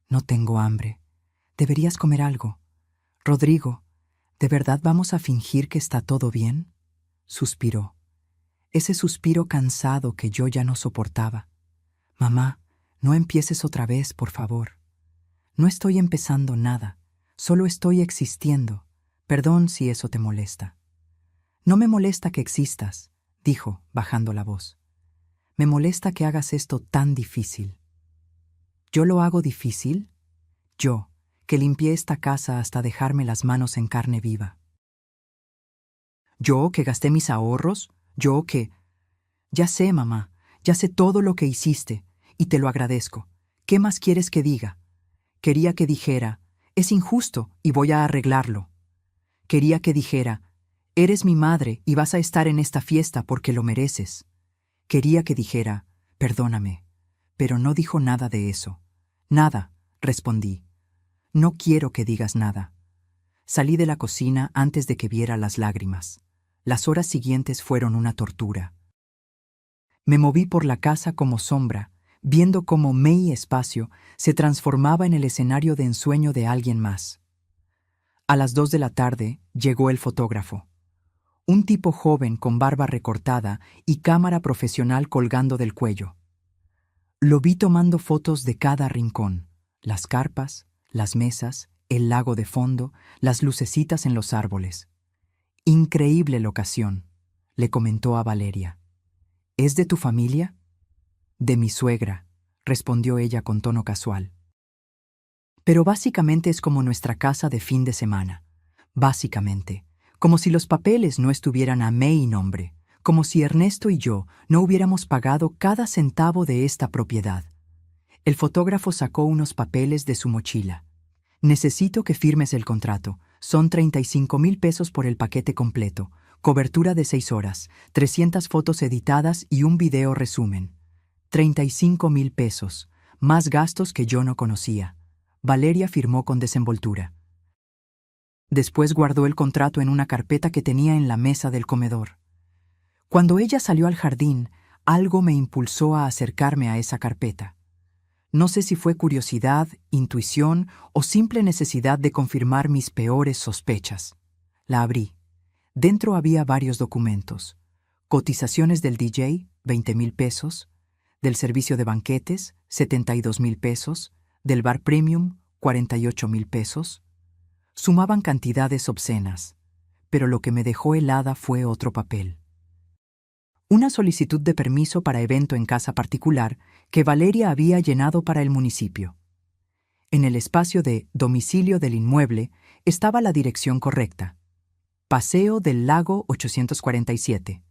«No tengo hambre. Deberías comer algo. Rodrigo, ¿de verdad vamos a fingir que está todo bien?» Suspiró. Ese suspiro cansado que yo ya no soportaba. «Mamá, no empieces otra vez, por favor. No estoy empezando nada. Solo estoy existiendo. Perdón si eso te molesta». «No me molesta que existas», dijo, bajando la voz. «Me molesta que hagas esto tan difícil». ¿Yo lo hago difícil? Yo, que limpié esta casa hasta dejarme las manos en carne viva. Yo, que gasté mis ahorros. Yo, que... Ya sé, mamá, ya sé todo lo que hiciste, y te lo agradezco. ¿Qué más quieres que diga? Quería que dijera, es injusto y voy a arreglarlo. Quería que dijera, eres mi madre y vas a estar en esta fiesta porque lo mereces. Quería que dijera, perdóname, pero no dijo nada de eso. Nada, respondí. No quiero que digas nada. Salí de la cocina antes de que viera las lágrimas. Las horas siguientes fueron una tortura. Me moví por la casa como sombra, viendo cómo mi espacio se transformaba en el escenario de ensueño de alguien más. A las 2 de la tarde llegó el fotógrafo. Un tipo joven con barba recortada y cámara profesional colgando del cuello. Lo vi tomando fotos de cada rincón, las carpas, las mesas, el lago de fondo, las lucecitas en los árboles. «Increíble locación», le comentó a Valeria. «¿Es de tu familia?» «De mi suegra», respondió ella con tono casual. «Pero básicamente es como nuestra casa de fin de semana. Básicamente, como si los papeles no estuvieran a mi nombre, como si Ernesto y yo no hubiéramos pagado cada centavo de esta propiedad». El fotógrafo sacó unos papeles de su mochila. «Necesito que firmes el contrato. Son 35,000 pesos por el paquete completo. Cobertura de 6 horas, 300 fotos editadas y un video resumen. 35,000 pesos, más gastos que yo no conocía». Valeria firmó con desenvoltura. Después guardó el contrato en una carpeta que tenía en la mesa del comedor. Cuando ella salió al jardín, algo me impulsó a acercarme a esa carpeta. No sé si fue curiosidad, intuición o simple necesidad de confirmar mis peores sospechas. La abrí. Dentro había varios documentos. Cotizaciones del DJ, 20,000 pesos. Del servicio de banquetes, 72,000 pesos. Del bar premium, 48,000 pesos. Sumaban cantidades obscenas, pero lo que me dejó helada fue otro papel. Una solicitud de permiso para evento en casa particular que Valeria había llenado para el municipio. En el espacio de domicilio del inmueble estaba la dirección correcta: Paseo del Lago 847.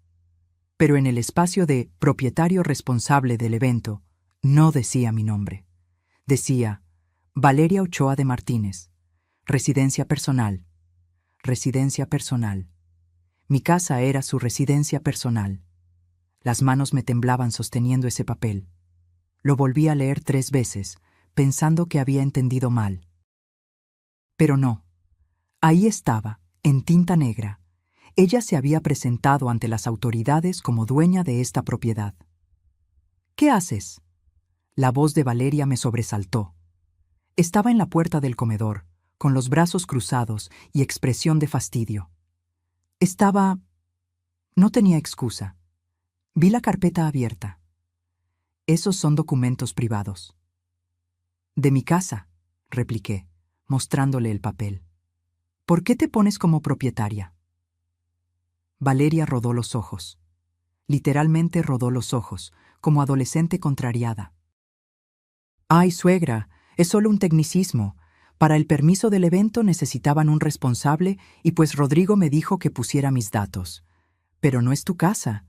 Pero en el espacio de propietario responsable del evento no decía mi nombre. Decía Valeria Ochoa de Martínez, residencia personal. Residencia personal. Mi casa era su residencia personal. Las manos me temblaban sosteniendo ese papel. Lo volví a leer 3 veces, pensando que había entendido mal. Pero no. Ahí estaba, en tinta negra. Ella se había presentado ante las autoridades como dueña de esta propiedad. ¿Qué haces? La voz de Valeria me sobresaltó. Estaba en la puerta del comedor, con los brazos cruzados y expresión de fastidio. No tenía excusa. Vi la carpeta abierta. Esos son documentos privados. De mi casa, repliqué, mostrándole el papel. ¿Por qué te pones como propietaria? Valeria rodó los ojos. Literalmente rodó los ojos, como adolescente contrariada. Ay, suegra, es solo un tecnicismo. Para el permiso del evento necesitaban un responsable y pues Rodrigo me dijo que pusiera mis datos. Pero no es tu casa.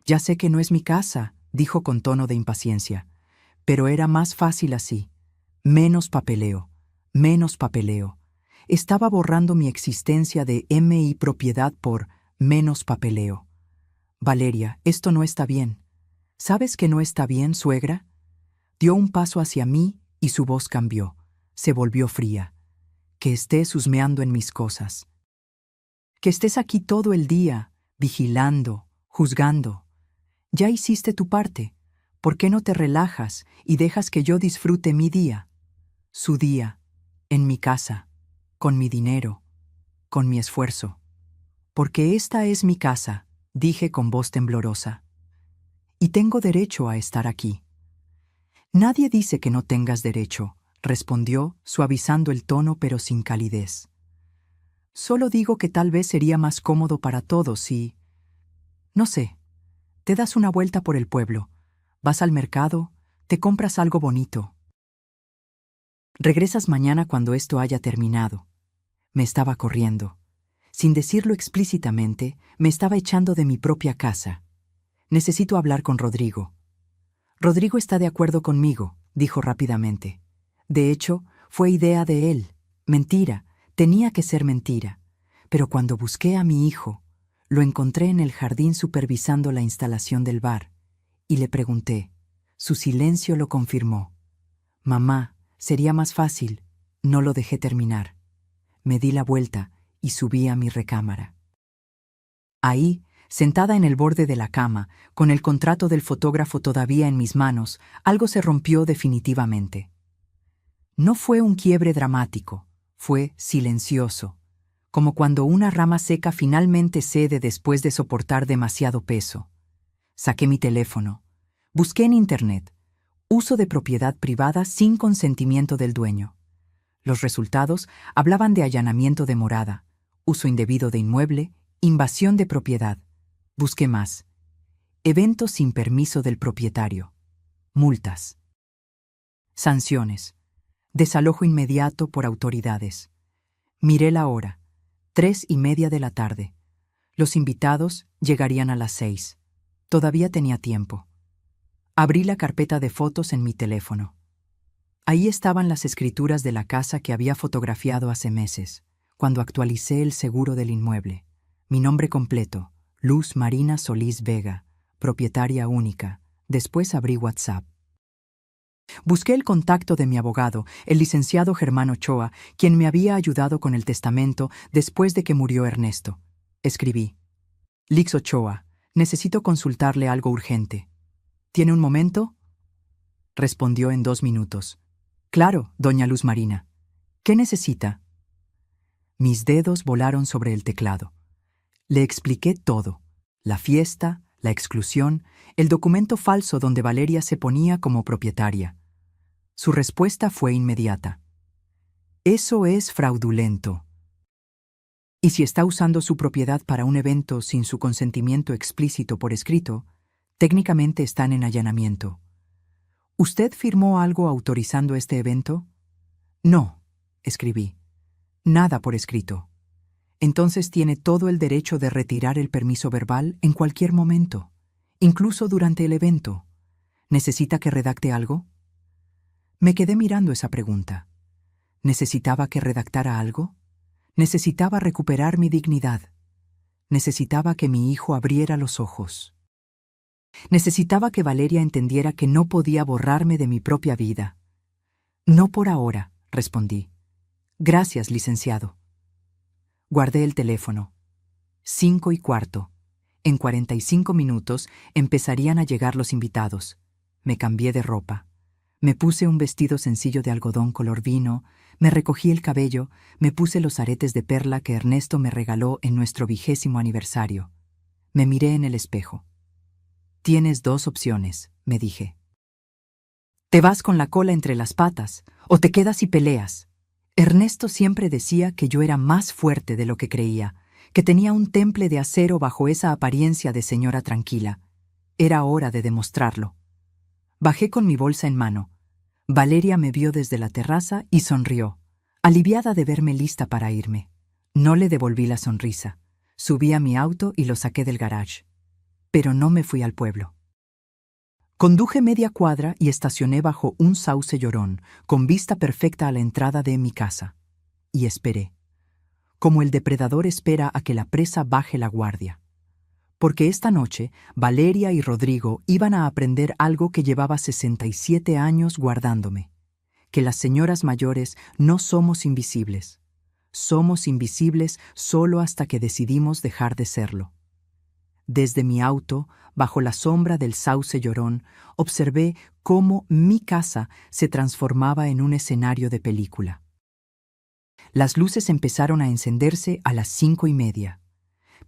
Ya sé que no es mi casa, dijo con tono de impaciencia. Pero era más fácil así. Menos papeleo. Menos papeleo. Estaba borrando mi existencia de MI propiedad por menos papeleo. Valeria, esto no está bien. ¿Sabes que no está bien, suegra? Dio un paso hacia mí y su voz cambió. Se volvió fría. Que estés husmeando en mis cosas. Que estés aquí todo el día, vigilando, juzgando. Ya hiciste tu parte. ¿Por qué no te relajas y dejas que yo disfrute mi día? Su día, en mi casa, con mi dinero, con mi esfuerzo. Porque esta es mi casa, dije con voz temblorosa. Y tengo derecho a estar aquí. Nadie dice que no tengas derecho, respondió, suavizando el tono pero sin calidez. Solo digo que tal vez sería más cómodo para todos si... No sé, te das una vuelta por el pueblo, vas al mercado, te compras algo bonito. Regresas mañana cuando esto haya terminado. Me estaba corriendo. Sin decirlo explícitamente, me estaba echando de mi propia casa. Necesito hablar con Rodrigo. Rodrigo está de acuerdo conmigo, dijo rápidamente. De hecho, fue idea de él. Mentira, tenía que ser mentira. Pero cuando busqué a mi hijo, lo encontré en el jardín supervisando la instalación del bar, y le pregunté. Su silencio lo confirmó. Mamá, sería más fácil. No lo dejé terminar. Me di la vuelta y subí a mi recámara. Ahí, sentada en el borde de la cama, con el contrato del fotógrafo todavía en mis manos, algo se rompió definitivamente. No fue un quiebre dramático, fue silencioso, como cuando una rama seca finalmente cede después de soportar demasiado peso. Saqué mi teléfono. Busqué en Internet. Uso de propiedad privada sin consentimiento del dueño. Los resultados hablaban de allanamiento de morada, uso indebido de inmueble, invasión de propiedad. Busqué más. Eventos sin permiso del propietario. Multas. Sanciones. Desalojo inmediato por autoridades. Miré la hora. 3:30 de la tarde. Los invitados llegarían a las 6. Todavía tenía tiempo. Abrí la carpeta de fotos en mi teléfono. Ahí estaban las escrituras de la casa que había fotografiado hace meses, cuando actualicé el seguro del inmueble. Mi nombre completo, Luz Marina Solís Vega, propietaria única. Después abrí WhatsApp. Busqué el contacto de mi abogado, el licenciado Germán Ochoa, quien me había ayudado con el testamento después de que murió Ernesto. Escribí: Lix Ochoa, necesito consultarle algo urgente. ¿Tiene un momento? Respondió en 2 minutos. Claro, doña Luz Marina. ¿Qué necesita? Mis dedos volaron sobre el teclado. Le expliqué todo: la fiesta, la exclusión, el documento falso donde Valeria se ponía como propietaria. Su respuesta fue inmediata: eso es fraudulento. Y si está usando su propiedad para un evento sin su consentimiento explícito por escrito, técnicamente están en allanamiento. ¿Usted firmó algo autorizando este evento? No, escribí. Nada por escrito. Entonces tiene todo el derecho de retirar el permiso verbal en cualquier momento, incluso durante el evento. ¿Necesita que redacte algo? Me quedé mirando esa pregunta. ¿Necesitaba que redactara algo? Necesitaba recuperar mi dignidad. Necesitaba que mi hijo abriera los ojos. Necesitaba que Valeria entendiera que no podía borrarme de mi propia vida. No por ahora, respondí. Gracias, licenciado. Guardé el teléfono. 5:15. En 45 minutos empezarían a llegar los invitados. Me cambié de ropa. Me puse un vestido sencillo de algodón color vino, me recogí el cabello, me puse los aretes de perla que Ernesto me regaló en nuestro 20º aniversario. Me miré en el espejo. Tienes 2 opciones, me dije. Te vas con la cola entre las patas, o te quedas y peleas. Ernesto siempre decía que yo era más fuerte de lo que creía, que tenía un temple de acero bajo esa apariencia de señora tranquila. Era hora de demostrarlo. Bajé con mi bolsa en mano. Valeria me vio desde la terraza y sonrió, aliviada de verme lista para irme. No le devolví la sonrisa. Subí a mi auto y lo saqué del garage. Pero no me fui al pueblo. Conduje media cuadra y estacioné bajo un sauce llorón, con vista perfecta a la entrada de mi casa. Y esperé, como el depredador espera a que la presa baje la guardia. Porque esta noche Valeria y Rodrigo iban a aprender algo que llevaba 67 años guardándome: que las señoras mayores no somos invisibles. Somos invisibles solo hasta que decidimos dejar de serlo. Desde mi auto, bajo la sombra del sauce llorón, observé cómo mi casa se transformaba en un escenario de película. Las luces empezaron a encenderse a las 5:30.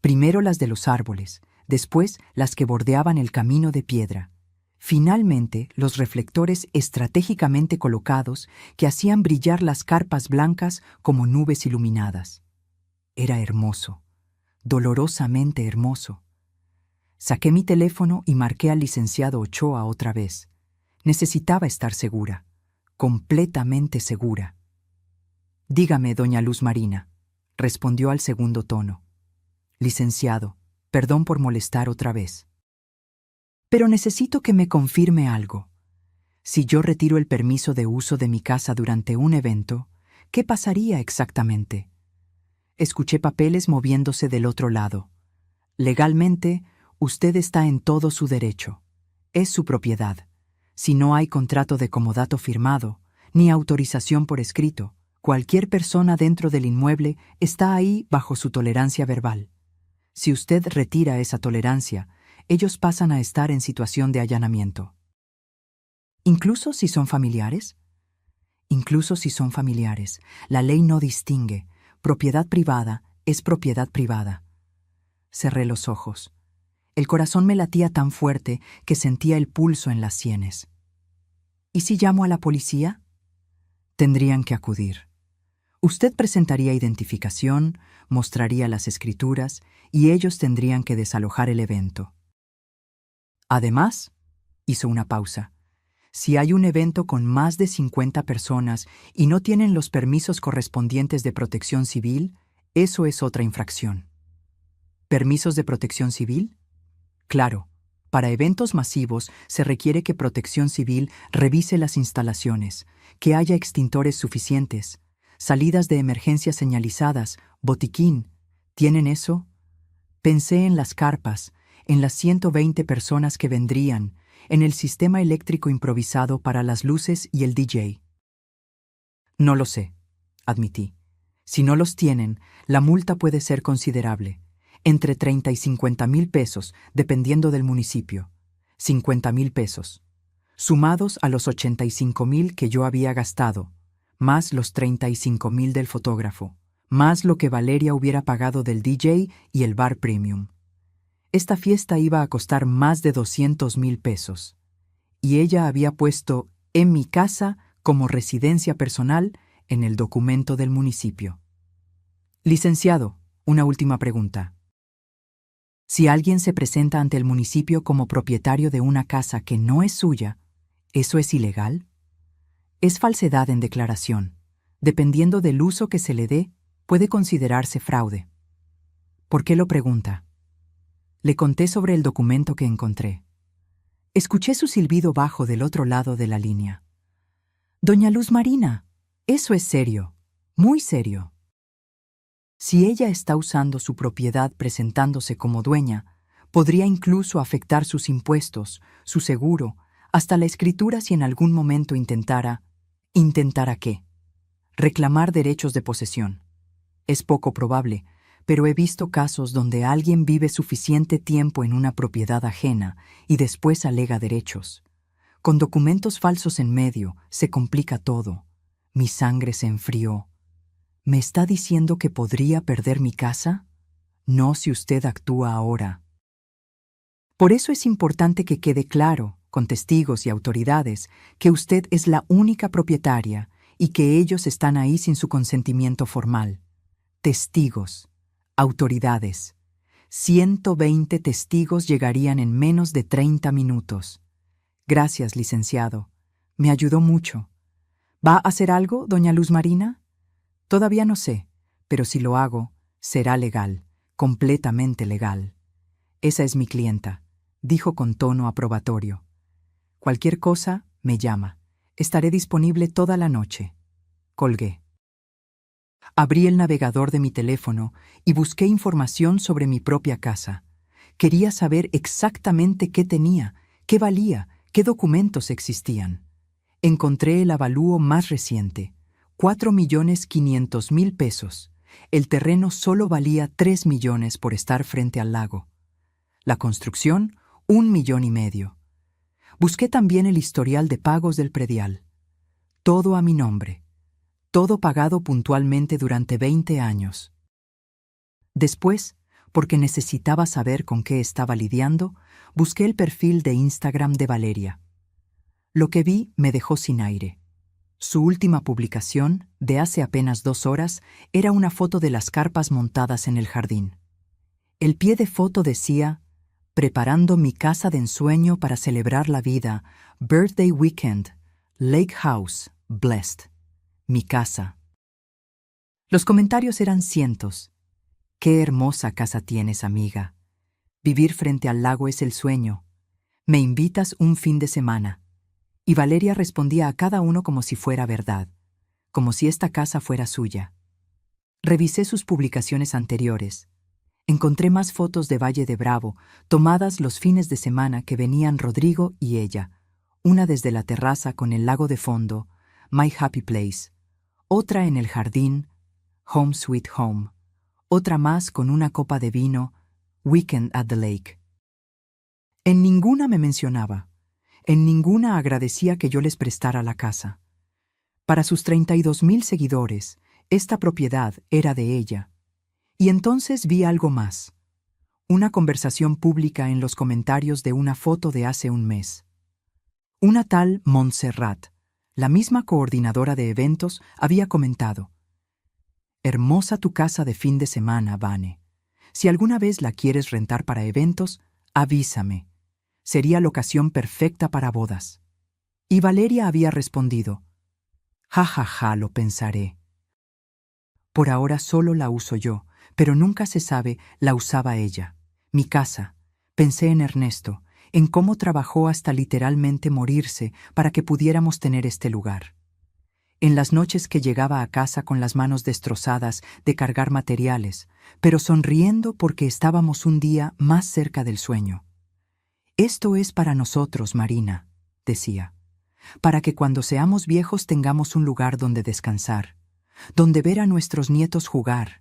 Primero las de los árboles, después las que bordeaban el camino de piedra. Finalmente, los reflectores estratégicamente colocados que hacían brillar las carpas blancas como nubes iluminadas. Era hermoso, dolorosamente hermoso. Saqué mi teléfono y marqué al licenciado Ochoa otra vez. Necesitaba estar segura, completamente segura. Dígame, doña Luz Marina, respondió al segundo tono. Licenciado, perdón por molestar otra vez. Pero necesito que me confirme algo. Si yo retiro el permiso de uso de mi casa durante un evento, ¿qué pasaría exactamente? Escuché papeles moviéndose del otro lado. Legalmente, usted está en todo su derecho. Es su propiedad. Si no hay contrato de comodato firmado, ni autorización por escrito, cualquier persona dentro del inmueble está ahí bajo su tolerancia verbal. Si usted retira esa tolerancia, ellos pasan a estar en situación de allanamiento. ¿Incluso si son familiares? Incluso si son familiares, la ley no distingue. Propiedad privada es propiedad privada. Cerré los ojos. El corazón me latía tan fuerte que sentía el pulso en las sienes. ¿Y si llamo a la policía? Tendrían que acudir. Usted presentaría identificación, mostraría las escrituras y ellos tendrían que desalojar el evento. Además, hizo una pausa. Si hay un evento con más de 50 personas y no tienen los permisos correspondientes de protección civil, eso es otra infracción. ¿Permisos de protección civil? Claro, para eventos masivos se requiere que Protección Civil revise las instalaciones, que haya extintores suficientes, salidas de emergencia señalizadas, botiquín. ¿Tienen eso? Pensé en las carpas, en las 120 personas que vendrían, en el sistema eléctrico improvisado para las luces y el DJ. No lo sé, admití. Si no los tienen, la multa puede ser considerable, entre 30 y 50,000 pesos, dependiendo del municipio. 50,000 pesos, sumados a los 85,000 que yo había gastado, más los 35,000 del fotógrafo, más lo que Valeria hubiera pagado del DJ y el bar premium. Esta fiesta iba a costar más de 200,000 pesos, y ella había puesto en mi casa como residencia personal en el documento del municipio. Licenciado, una última pregunta. Si alguien se presenta ante el municipio como propietario de una casa que no es suya, ¿eso es ilegal? Es falsedad en declaración. Dependiendo del uso que se le dé, puede considerarse fraude. ¿Por qué lo pregunta? Le conté sobre el documento que encontré. Escuché su silbido bajo del otro lado de la línea. Doña Luz Marina, eso es serio, muy serio. Si ella está usando su propiedad presentándose como dueña, podría incluso afectar sus impuestos, su seguro, hasta la escritura si en algún momento intentara... ¿Intentara qué? Reclamar derechos de posesión. Es poco probable, pero he visto casos donde alguien vive suficiente tiempo en una propiedad ajena y después alega derechos. Con documentos falsos en medio, se complica todo. Mi sangre se enfrió. ¿Me está diciendo que podría perder mi casa? No si usted actúa ahora. Por eso es importante que quede claro, con testigos y autoridades, que usted es la única propietaria y que ellos están ahí sin su consentimiento formal. Testigos, autoridades. 120 testigos llegarían en menos de 30 minutos. Gracias, licenciado. Me ayudó mucho. ¿Va a hacer algo, doña Luz Marina? Todavía no sé, pero si lo hago, será legal, completamente legal. Esa es mi clienta, dijo con tono aprobatorio. Cualquier cosa, me llama. Estaré disponible toda la noche. Colgué. Abrí el navegador de mi teléfono y busqué información sobre mi propia casa. Quería saber exactamente qué tenía, qué valía, qué documentos existían. Encontré el avalúo más reciente, 4,500,000 pesos. El terreno solo valía 3 millones por estar frente al lago. La construcción, 1,5 millones. Busqué también el historial de pagos del predial. Todo a mi nombre. Todo pagado puntualmente durante 20 años. Después, porque necesitaba saber con qué estaba lidiando, busqué el perfil de Instagram de Valeria. Lo que vi me dejó sin aire. Su última publicación, de hace apenas 2 horas, era una foto de las carpas montadas en el jardín. El pie de foto decía: preparando mi casa de ensueño para celebrar la vida, Birthday Weekend, Lake House, Blessed. Mi casa. Los comentarios eran cientos. Qué hermosa casa tienes, amiga. Vivir frente al lago es el sueño. Me invitas un fin de semana. Y Valeria respondía a cada uno como si fuera verdad, como si esta casa fuera suya. Revisé sus publicaciones anteriores. Encontré más fotos de Valle de Bravo, tomadas los fines de semana que venían Rodrigo y ella, una desde la terraza con el lago de fondo, My Happy Place, otra en el jardín, Home Sweet Home, otra más con una copa de vino, Weekend at the Lake. En ninguna me mencionaba, en ninguna agradecía que yo les prestara la casa. Para sus 32,000 seguidores, esta propiedad era de ella. Y entonces vi algo más. Una conversación pública en los comentarios de una foto de hace un mes. Una tal Montserrat, la misma coordinadora de eventos, había comentado: hermosa tu casa de fin de semana, Vane. Si alguna vez la quieres rentar para eventos, avísame. Sería la ocasión perfecta para bodas. Y Valeria había respondido: ja, ja, ja, lo pensaré. Por ahora solo la uso yo, pero nunca se sabe, la usaba ella. Mi casa. Pensé en Ernesto, en cómo trabajó hasta literalmente morirse para que pudiéramos tener este lugar. En las noches que llegaba a casa con las manos destrozadas de cargar materiales, pero sonriendo porque estábamos un día más cerca del sueño. Esto es para nosotros, Marina, decía, para que cuando seamos viejos tengamos un lugar donde descansar, donde ver a nuestros nietos jugar.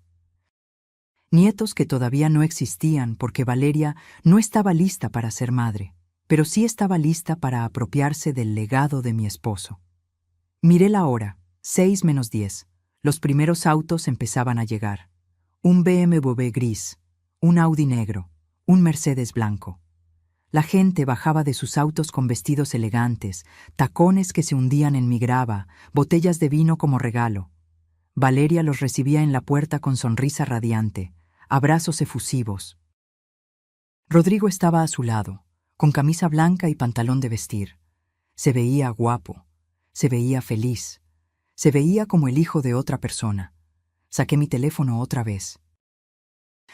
Nietos que todavía no existían porque Valeria no estaba lista para ser madre, pero sí estaba lista para apropiarse del legado de mi esposo. Miré la hora, 6:10. Los primeros autos empezaban a llegar. Un BMW gris, un Audi negro, un Mercedes blanco. La gente bajaba de sus autos con vestidos elegantes, tacones que se hundían en mi grava, botellas de vino como regalo. Valeria los recibía en la puerta con sonrisa radiante, abrazos efusivos. Rodrigo estaba a su lado, con camisa blanca y pantalón de vestir. Se veía guapo, se veía feliz, se veía como el hijo de otra persona. Saqué mi teléfono otra vez.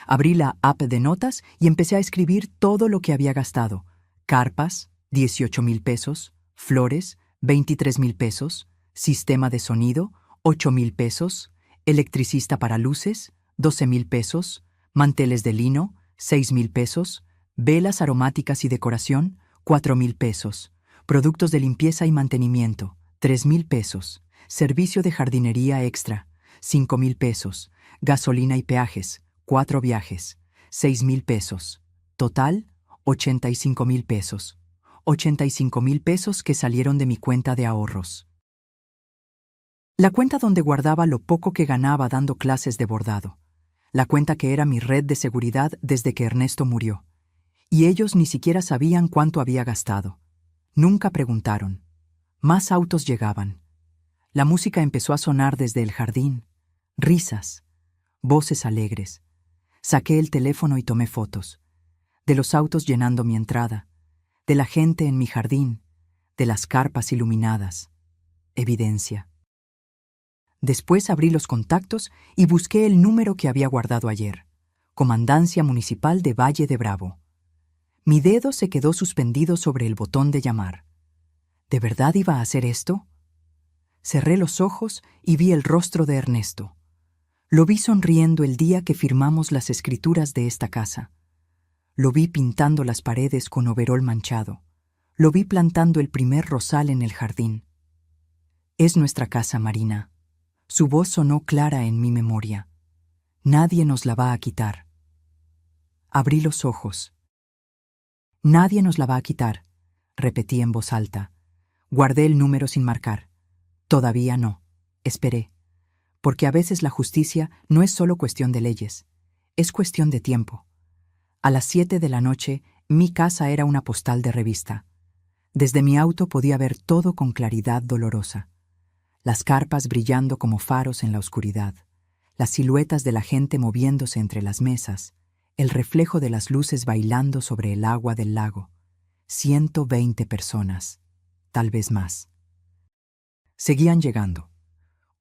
Abrí la app de notas y empecé a escribir todo lo que había gastado. Carpas, 18,000 pesos, flores, 23,000 pesos, sistema de sonido, 8,000 pesos, electricista para luces, 12,000 pesos, manteles de lino, 6,000 pesos, velas aromáticas y decoración, 4,000 pesos, productos de limpieza y mantenimiento, 3,000 pesos, servicio de jardinería extra, 5,000 pesos, gasolina y peajes, 4 viajes, 6,000 pesos. Total, 85,000 pesos. 85,000 pesos que salieron de mi cuenta de ahorros. La cuenta donde guardaba lo poco que ganaba dando clases de bordado. La cuenta que era mi red de seguridad desde que Ernesto murió. Y ellos ni siquiera sabían cuánto había gastado. Nunca preguntaron. Más autos llegaban. La música empezó a sonar desde el jardín. Risas. Voces alegres. Saqué el teléfono y tomé fotos. De los autos llenando mi entrada. De la gente en mi jardín. De las carpas iluminadas. Evidencia. Después abrí los contactos y busqué el número que había guardado ayer. Comandancia Municipal de Valle de Bravo. Mi dedo se quedó suspendido sobre el botón de llamar. ¿De verdad iba a hacer esto? Cerré los ojos y vi el rostro de Ernesto. Lo vi sonriendo el día que firmamos las escrituras de esta casa. Lo vi pintando las paredes con overol manchado. Lo vi plantando el primer rosal en el jardín. Es nuestra casa, Marina. Su voz sonó clara en mi memoria. Nadie nos la va a quitar. Abrí los ojos. Nadie nos la va a quitar, repetí en voz alta. Guardé el número sin marcar. Todavía no. Esperé. Porque a veces la justicia no es solo cuestión de leyes, es cuestión de tiempo. A las 7 de la noche, mi casa era una postal de revista. Desde mi auto podía ver todo con claridad dolorosa. Las carpas brillando como faros en la oscuridad, las siluetas de la gente moviéndose entre las mesas, el reflejo de las luces bailando sobre el agua del lago. 120 personas, tal vez más. Seguían llegando.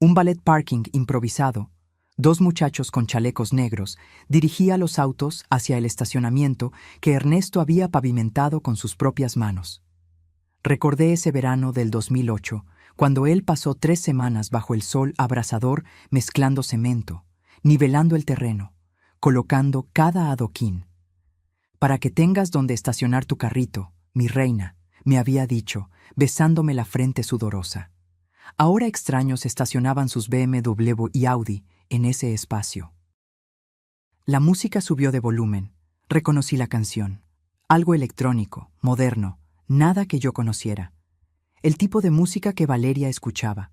Un ballet parking improvisado, 2 muchachos con chalecos negros, dirigía los autos hacia el estacionamiento que Ernesto había pavimentado con sus propias manos. Recordé ese verano del 2008, cuando él pasó 3 semanas bajo el sol abrasador mezclando cemento, nivelando el terreno, colocando cada adoquín. Para que tengas donde estacionar tu carrito, mi reina, me había dicho, besándome la frente sudorosa. Ahora extraños estacionaban sus BMW y Audi en ese espacio. La música subió de volumen. Reconocí la canción. Algo electrónico, moderno, nada que yo conociera. El tipo de música que Valeria escuchaba.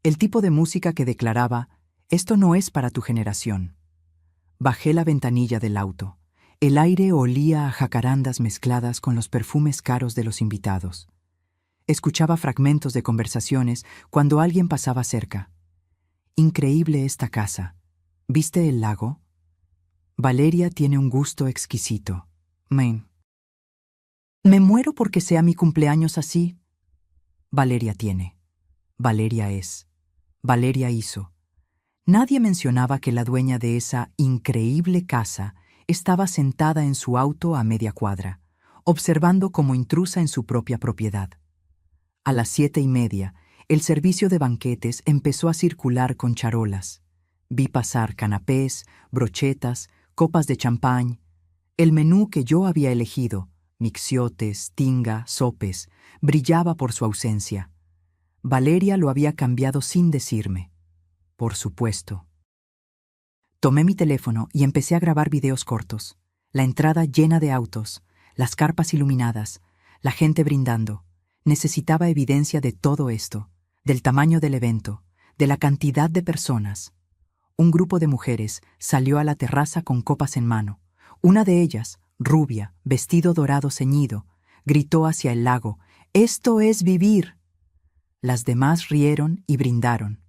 El tipo de música que declaraba, esto no es para tu generación. Bajé la ventanilla del auto. El aire olía a jacarandas mezcladas con los perfumes caros de los invitados. Escuchaba fragmentos de conversaciones cuando alguien pasaba cerca. Increíble esta casa. ¿Viste el lago? Valeria tiene un gusto exquisito. Me muero porque sea mi cumpleaños así. Valeria tiene. Valeria es. Valeria hizo. Nadie mencionaba que la dueña de esa increíble casa estaba sentada en su auto a media cuadra, observando como intrusa en su propia propiedad. A las 7:30, el servicio de banquetes empezó a circular con charolas. Vi pasar canapés, brochetas, copas de champán. El menú que yo había elegido, mixiotes, tinga, sopes, brillaba por su ausencia. Valeria lo había cambiado sin decirme. Por supuesto. Tomé mi teléfono y empecé a grabar videos cortos. La entrada llena de autos, las carpas iluminadas, la gente brindando. Necesitaba evidencia de todo esto, del tamaño del evento, de la cantidad de personas. Un grupo de mujeres salió a la terraza con copas en mano. Una de ellas, rubia, vestido dorado ceñido, gritó hacia el lago: «¡Esto es vivir!». Las demás rieron y brindaron.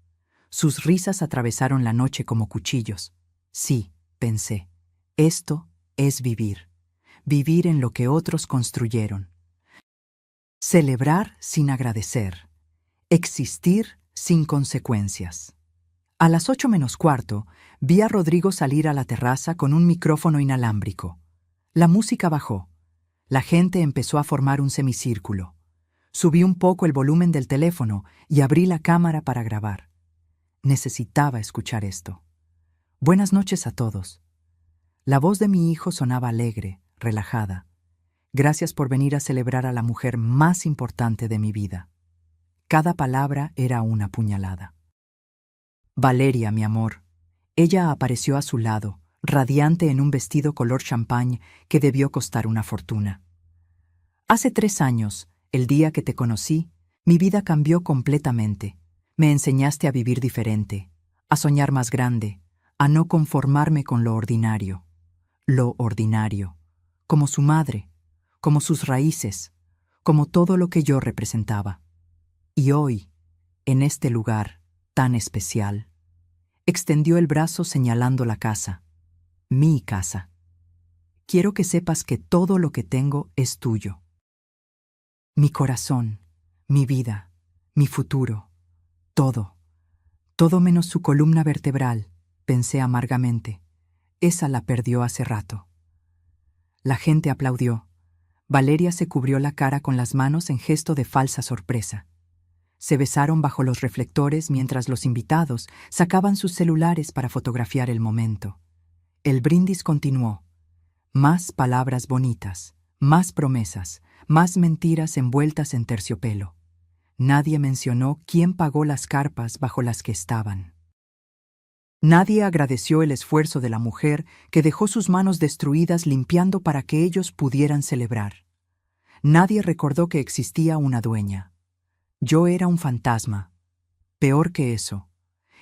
Sus risas atravesaron la noche como cuchillos. Sí, pensé, esto es vivir. Vivir en lo que otros construyeron. Celebrar sin agradecer. Existir sin consecuencias. A las 8:45 vi a Rodrigo salir a la terraza con un micrófono inalámbrico. La música bajó. La gente empezó a formar un semicírculo. Subí un poco el volumen del teléfono y abrí la cámara para grabar. Necesitaba escuchar esto. Buenas noches a todos. La voz de mi hijo sonaba alegre, relajada. Gracias por venir a celebrar a la mujer más importante de mi vida. Cada palabra era una puñalada. Valeria, mi amor. Ella apareció a su lado, radiante en un vestido color champagne que debió costar una fortuna. Hace 3 años, el día que te conocí, mi vida cambió completamente. Me enseñaste a vivir diferente, a soñar más grande, a no conformarme con lo ordinario. Lo ordinario, como su madre, como sus raíces, como todo lo que yo representaba. Y hoy, en este lugar tan especial, extendió el brazo señalando la casa, mi casa. Quiero que sepas que todo lo que tengo es tuyo. Mi corazón, mi vida, mi futuro, todo. Todo menos su columna vertebral, pensé amargamente. Esa la perdió hace rato. La gente aplaudió. Valeria se cubrió la cara con las manos en gesto de falsa sorpresa. Se besaron bajo los reflectores mientras los invitados sacaban sus celulares para fotografiar el momento. El brindis continuó. Más palabras bonitas, más promesas, más mentiras envueltas en terciopelo. Nadie mencionó quién pagó las carpas bajo las que estaban. Nadie agradeció el esfuerzo de la mujer que dejó sus manos destruidas limpiando para que ellos pudieran celebrar. Nadie recordó que existía una dueña. Yo era un fantasma. Peor que eso,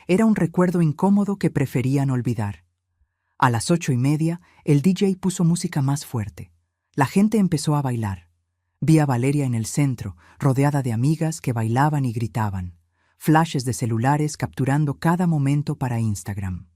era un recuerdo incómodo que preferían olvidar. A las 8:30, el DJ puso música más fuerte. La gente empezó a bailar. Vi a Valeria en el centro, rodeada de amigas que bailaban y gritaban. Flashes de celulares capturando cada momento para Instagram.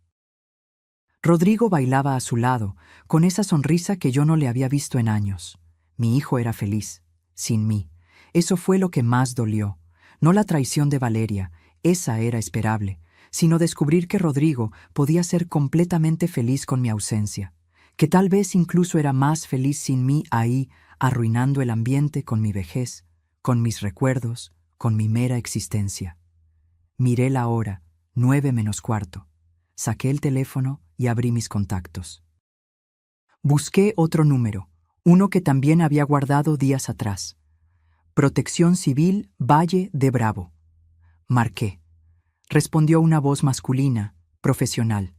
Rodrigo bailaba a su lado, con esa sonrisa que yo no le había visto en años. Mi hijo era feliz, sin mí. Eso fue lo que más dolió. No la traición de Valeria, esa era esperable, sino descubrir que Rodrigo podía ser completamente feliz con mi ausencia, que tal vez incluso era más feliz sin mí ahí, arruinando el ambiente con mi vejez, con mis recuerdos, con mi mera existencia. Miré la hora, 9:45. Saqué el teléfono y abrí mis contactos. Busqué otro número, uno que también había guardado días atrás. Protección Civil Valle de Bravo. Marqué. Respondió una voz masculina, profesional.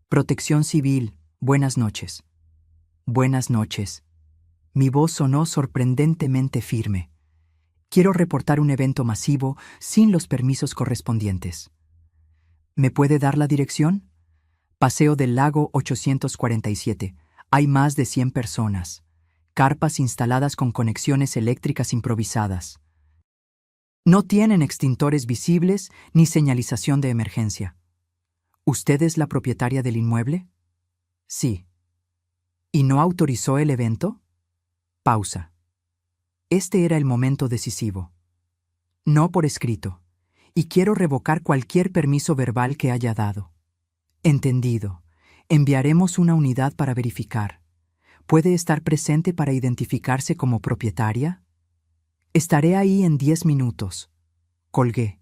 Protección Civil, buenas noches. Buenas noches. Mi voz sonó sorprendentemente firme. Quiero reportar un evento masivo sin los permisos correspondientes. ¿Me puede dar la dirección? Paseo del Lago 847. Hay más de 100 personas. Carpas instaladas con conexiones eléctricas improvisadas. No tienen extintores visibles ni señalización de emergencia. ¿Usted es la propietaria del inmueble? Sí. ¿Y no autorizó el evento? Pausa. Este era el momento decisivo. No por escrito, y quiero revocar cualquier permiso verbal que haya dado. Entendido. Enviaremos una unidad para verificar. ¿Puede estar presente para identificarse como propietaria? Estaré ahí en 10 minutos. Colgué.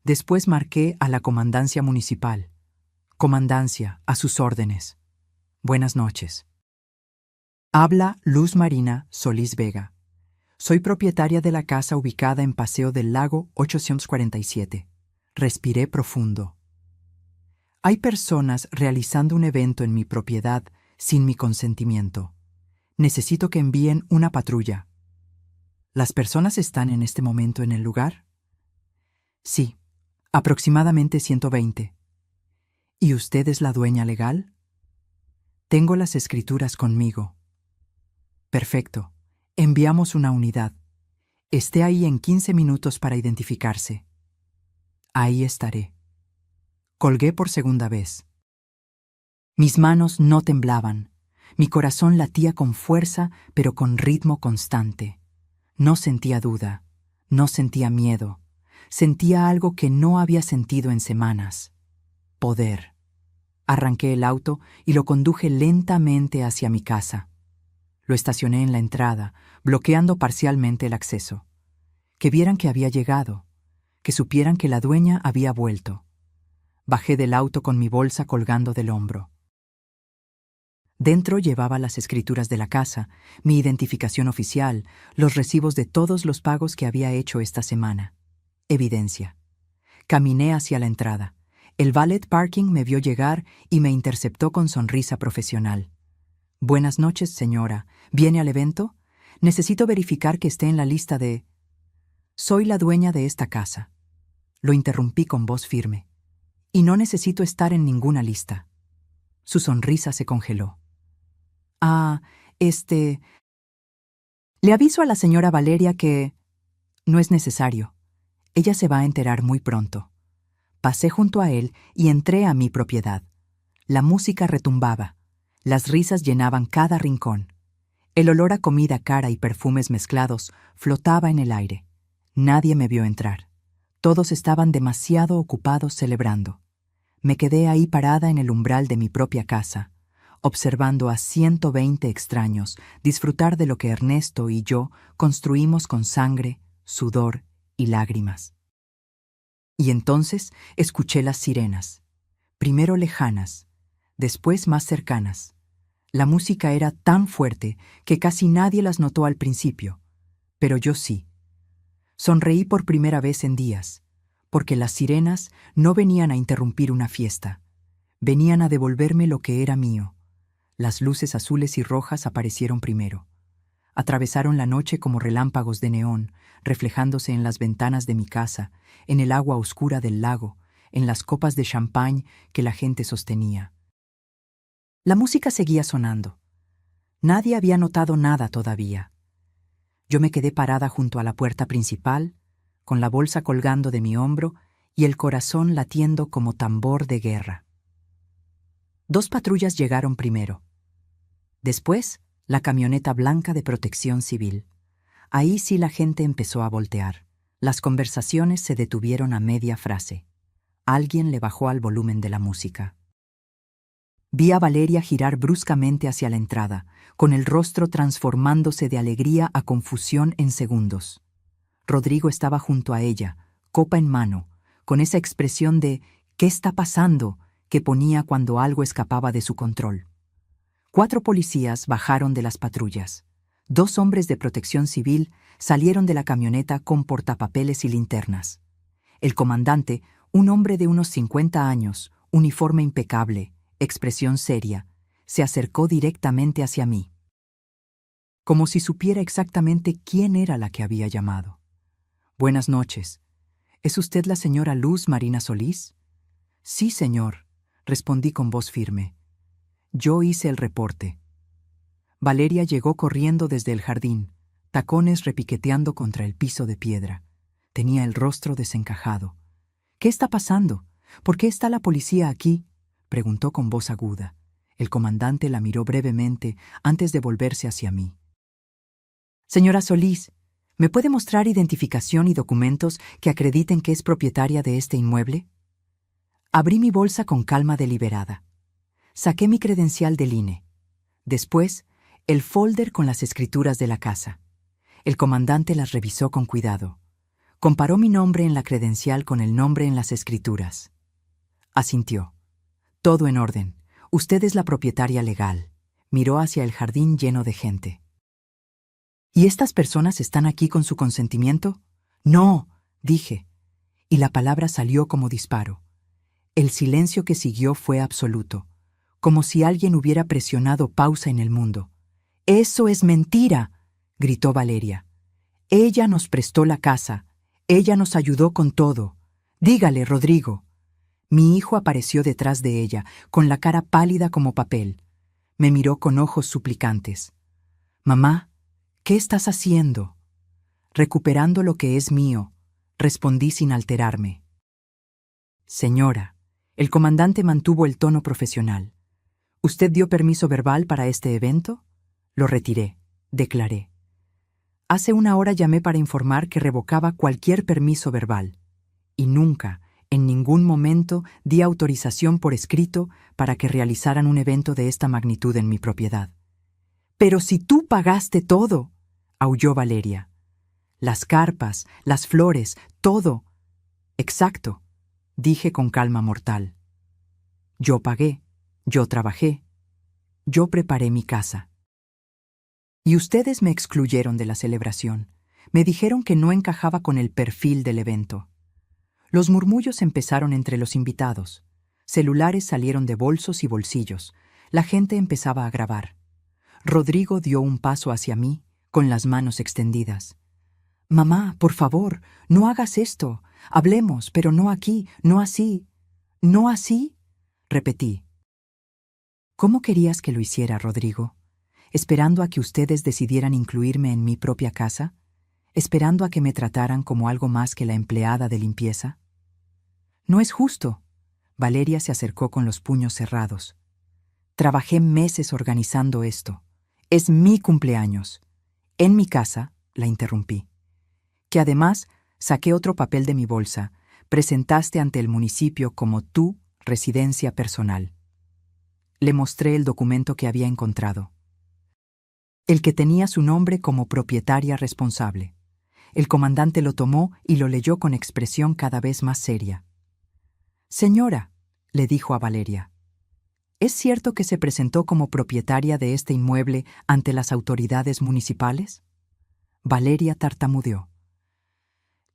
Después marqué a la comandancia municipal. Comandancia, a sus órdenes. Buenas noches. Habla Luz Marina Solís Vega. Soy propietaria de la casa ubicada en Paseo del Lago 847. Respiré profundo. Hay personas realizando un evento en mi propiedad sin mi consentimiento. Necesito que envíen una patrulla. ¿Las personas están en este momento en el lugar? Sí, aproximadamente 120. ¿Y usted es la dueña legal? Tengo las escrituras conmigo. Perfecto. Enviamos una unidad. Esté ahí en 15 minutos para identificarse. Ahí estaré. Colgué por segunda vez. Mis manos no temblaban. Mi corazón latía con fuerza, pero con ritmo constante. No sentía duda. No sentía miedo. Sentía algo que no había sentido en semanas. Poder. Arranqué el auto y lo conduje lentamente hacia mi casa. Lo estacioné en la entrada, bloqueando parcialmente el acceso. Que vieran que había llegado, que supieran que la dueña había vuelto. Bajé del auto con mi bolsa colgando del hombro. Dentro llevaba las escrituras de la casa, mi identificación oficial, los recibos de todos los pagos que había hecho esta semana. Evidencia. Caminé hacia la entrada. El valet parking me vio llegar y me interceptó con sonrisa profesional. Buenas noches, señora. ¿Viene al evento? Necesito verificar que esté en la lista de... Soy la dueña de esta casa. Lo interrumpí con voz firme. Y no necesito estar en ninguna lista. Su sonrisa se congeló. Le aviso a la señora Valeria que... No es necesario. Ella se va a enterar muy pronto. Pasé junto a él y entré a mi propiedad. La música retumbaba. Las risas llenaban cada rincón. El olor a comida cara y perfumes mezclados flotaba en el aire. Nadie me vio entrar. Todos estaban demasiado ocupados celebrando. Me quedé ahí parada en el umbral de mi propia casa, observando a 120 extraños disfrutar de lo que Ernesto y yo construimos con sangre, sudor y lágrimas. Y entonces escuché las sirenas, primero lejanas, después más cercanas. La música era tan fuerte que casi nadie las notó al principio, pero yo sí. Sonreí por primera vez en días, porque las sirenas no venían a interrumpir una fiesta, venían a devolverme lo que era mío. Las luces azules y rojas aparecieron primero. Atravesaron la noche como relámpagos de neón, reflejándose en las ventanas de mi casa, en el agua oscura del lago, en las copas de champán que la gente sostenía. La música seguía sonando. Nadie había notado nada todavía. Yo me quedé parada junto a la puerta principal, con la bolsa colgando de mi hombro y el corazón latiendo como tambor de guerra. 2 patrullas llegaron primero. Después, la camioneta blanca de Protección Civil. Ahí sí la gente empezó a voltear. Las conversaciones se detuvieron a media frase. Alguien le bajó al volumen de la música. Vi a Valeria girar bruscamente hacia la entrada, con el rostro transformándose de alegría a confusión en segundos. Rodrigo estaba junto a ella, copa en mano, con esa expresión de «¿Qué está pasando?» que ponía cuando algo escapaba de su control. 4 policías bajaron de las patrullas. 2 hombres de Protección Civil salieron de la camioneta con portapapeles y linternas. El comandante, un hombre de unos 50 años, uniforme impecable, expresión seria, se acercó directamente hacia mí, como si supiera exactamente quién era la que había llamado. «Buenas noches. ¿Es usted la señora Luz Marina Solís?» «Sí, señor», respondí con voz firme. Yo hice el reporte. Valeria llegó corriendo desde el jardín, tacones repiqueteando contra el piso de piedra. Tenía el rostro desencajado. «¿Qué está pasando? ¿Por qué está la policía aquí?», preguntó con voz aguda. El comandante la miró brevemente antes de volverse hacia mí. «Señora Solís, ¿me puede mostrar identificación y documentos que acrediten que es propietaria de este inmueble?» Abrí mi bolsa con calma deliberada. Saqué mi credencial del INE. Después, el folder con las escrituras de la casa. El comandante las revisó con cuidado. Comparó mi nombre en la credencial con el nombre en las escrituras. Asintió. «Todo en orden. Usted es la propietaria legal. Miró hacia el jardín lleno de gente. ¿Y estas personas están aquí con su consentimiento? No, dije, y la palabra salió como disparo. El silencio que siguió fue absoluto, como si alguien hubiera presionado pausa en el mundo. «¡Eso es mentira!», gritó Valeria. «Ella nos prestó la casa. Ella nos ayudó con todo. Dígale, Rodrigo». Mi hijo apareció detrás de ella, con la cara pálida como papel. Me miró con ojos suplicantes. «Mamá, ¿qué estás haciendo?». «Recuperando lo que es mío», respondí sin alterarme. «Señora», el comandante mantuvo el tono profesional. «¿Usted dio permiso verbal para este evento?». «Lo retiré», declaré. «Hace una hora llamé para informar que revocaba cualquier permiso verbal. Y nunca, en ningún momento, di autorización por escrito para que realizaran un evento de esta magnitud en mi propiedad». «Pero si tú pagaste todo», aulló Valeria. «Las carpas, las flores, todo». «Exacto», dije con calma mortal. «Yo pagué, yo trabajé, yo preparé mi casa. Y ustedes me excluyeron de la celebración. Me dijeron que no encajaba con el perfil del evento». Los murmullos empezaron entre los invitados. Celulares salieron de bolsos y bolsillos. La gente empezaba a grabar. Rodrigo dio un paso hacia mí, con las manos extendidas. «Mamá, por favor, no hagas esto. Hablemos, pero no aquí, no así». «¿No así?», repetí. «¿Cómo querías que lo hiciera, Rodrigo? ¿Esperando a que ustedes decidieran incluirme en mi propia casa? ¿Esperando a que me trataran como algo más que la empleada de limpieza? No es justo». Valeria se acercó con los puños cerrados. «Trabajé meses organizando esto. Es mi cumpleaños. En mi casa», la interrumpí. «Que además saqué otro papel de mi bolsa. Presentaste ante el municipio como tu residencia personal». Le mostré el documento que había encontrado. El que tenía su nombre como propietaria responsable. El comandante lo tomó y lo leyó con expresión cada vez más seria. «Señora», le dijo a Valeria, «¿es cierto que se presentó como propietaria de este inmueble ante las autoridades municipales?». Valeria tartamudeó.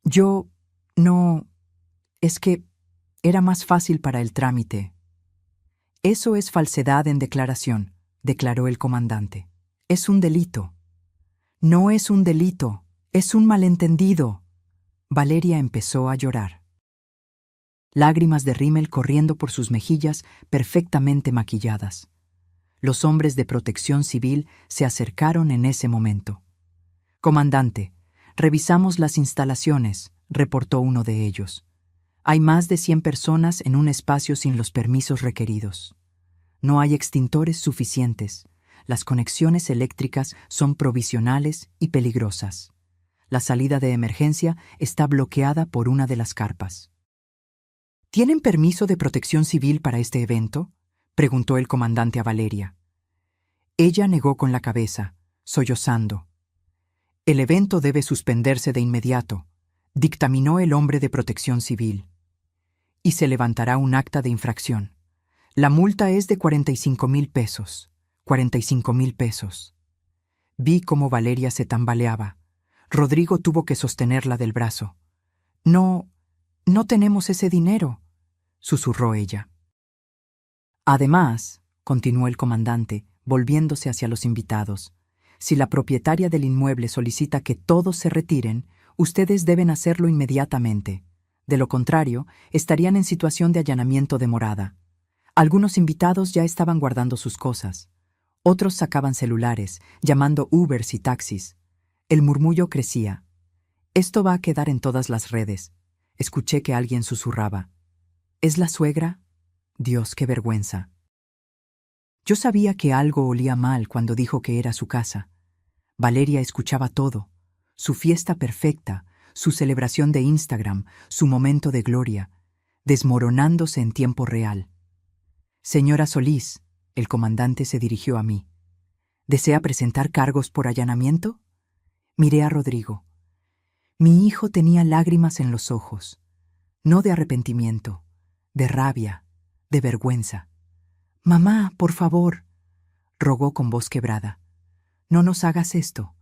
«Yo no... es que era más fácil para el trámite». «Eso es falsedad en declaración», declaró el comandante. «Es un delito». «No es un delito, es un malentendido». Valeria empezó a llorar. Lágrimas de rímel corriendo por sus mejillas perfectamente maquilladas. Los hombres de protección civil se acercaron en ese momento. «Comandante, revisamos las instalaciones», reportó uno de ellos. «Hay más de 100 personas en un espacio sin los permisos requeridos. No hay extintores suficientes. Las conexiones eléctricas son provisionales y peligrosas. La salida de emergencia está bloqueada por una de las carpas». «¿Tienen permiso de protección civil para este evento?», preguntó el comandante a Valeria. Ella negó con la cabeza, sollozando. «El evento debe suspenderse de inmediato», dictaminó el hombre de protección civil. «Y se levantará un acta de infracción. La multa es de 45,000 pesos. 45,000 pesos». Vi cómo Valeria se tambaleaba. Rodrigo tuvo que sostenerla del brazo. «No tenemos ese dinero», susurró ella. «Además», continuó el comandante, volviéndose hacia los invitados, «si la propietaria del inmueble solicita que todos se retiren, ustedes deben hacerlo inmediatamente. De lo contrario, estarían en situación de allanamiento de morada. Algunos invitados ya estaban guardando sus cosas. Otros sacaban celulares, llamando Ubers y taxis. El murmullo crecía. «Esto va a quedar en todas las redes». Escuché que alguien susurraba. «¿Es la suegra? Dios, qué vergüenza». Yo sabía que algo olía mal cuando dijo que era su casa. Valeria escuchaba todo. Su fiesta perfecta, su celebración de Instagram, su momento de gloria, desmoronándose en tiempo real. «Señora Solís», el comandante se dirigió a mí. «¿Desea presentar cargos por allanamiento?». Miré a Rodrigo. Mi hijo tenía lágrimas en los ojos, no de arrepentimiento, de rabia, de vergüenza. «Mamá, por favor». rogó con voz quebrada. No nos hagas esto.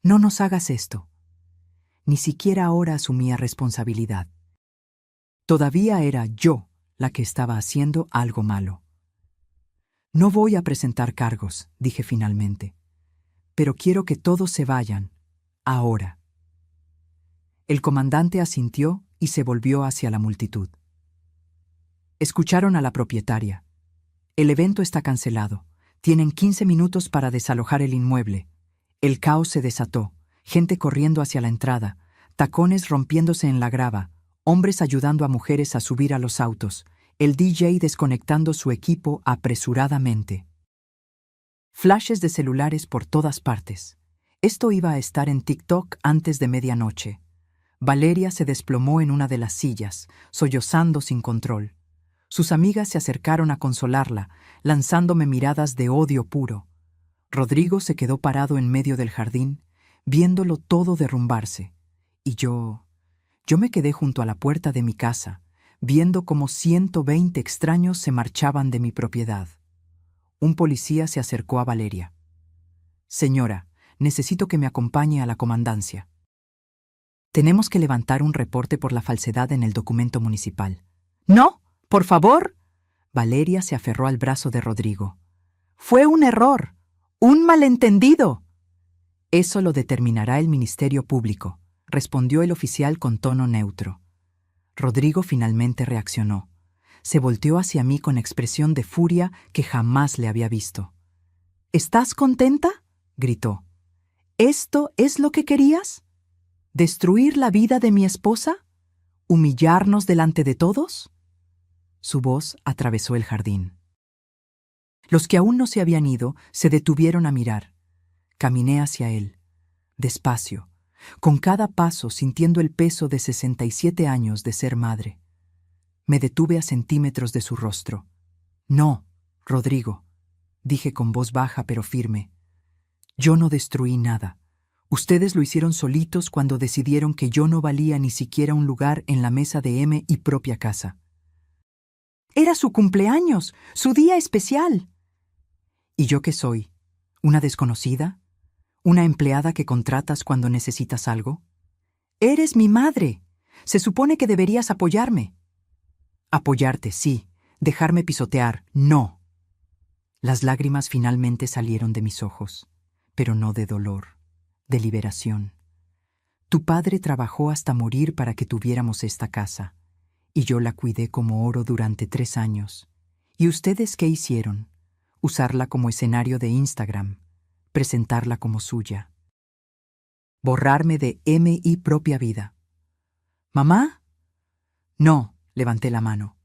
No nos hagas esto. Ni siquiera ahora asumía responsabilidad. Todavía era yo la que estaba haciendo algo malo. No voy a presentar cargos, dije finalmente, pero quiero que todos se vayan, ahora. El comandante asintió y se volvió hacia la multitud. Escucharon a la propietaria. El evento está cancelado. Tienen 15 minutos para desalojar el inmueble. El caos se desató, gente corriendo hacia la entrada, tacones rompiéndose en la grava, hombres ayudando a mujeres a subir a los autos, el DJ desconectando su equipo apresuradamente. Flashes de celulares por todas partes. Esto iba a estar en TikTok antes de medianoche. Valeria se desplomó en una de las sillas, sollozando sin control. Sus amigas se acercaron a consolarla, lanzándome miradas de odio puro. Rodrigo se quedó parado en medio del jardín, viéndolo todo derrumbarse. Y yo me quedé junto a la puerta de mi casa, viendo cómo 120 extraños se marchaban de mi propiedad. Un policía se acercó a Valeria. «Señora, necesito que me acompañe a la comandancia. Tenemos que levantar un reporte por la falsedad en el documento municipal». «¡No! ¡Por favor!». Valeria se aferró al brazo de Rodrigo. «Fue un error, un malentendido». «Eso lo determinará el Ministerio Público», respondió el oficial con tono neutro. Rodrigo finalmente reaccionó. Se volteó hacia mí con expresión de furia que jamás le había visto. «¿Estás contenta?», gritó. «¿Esto es lo que querías? ¿Destruir la vida de mi esposa? ¿Humillarnos delante de todos?». Su voz atravesó el jardín. Los que aún no se habían ido se detuvieron a mirar. Caminé hacia él, despacio, con cada paso sintiendo el peso de 67 años de ser madre. Me detuve a centímetros de su rostro. «No, Rodrigo», dije con voz baja pero firme. «Yo no destruí nada. Ustedes lo hicieron solitos cuando decidieron que yo no valía ni siquiera un lugar en la mesa de mi propia casa». «Era su cumpleaños, su día especial». «¿Y yo qué soy? ¿Una desconocida? ¿Una empleada que contratas cuando necesitas algo?». «Eres mi madre. Se supone que deberías apoyarme». «Apoyarte, sí. Dejarme pisotear, no». Las lágrimas finalmente salieron de mis ojos, pero no de dolor, de liberación. Tu padre trabajó hasta morir para que tuviéramos esta casa, y yo la cuidé como oro durante 3 años. ¿Y ustedes qué hicieron? Usarla como escenario de Instagram, presentarla como suya. Borrarme de mi propia vida. ¿Mamá? No, levanté la mano.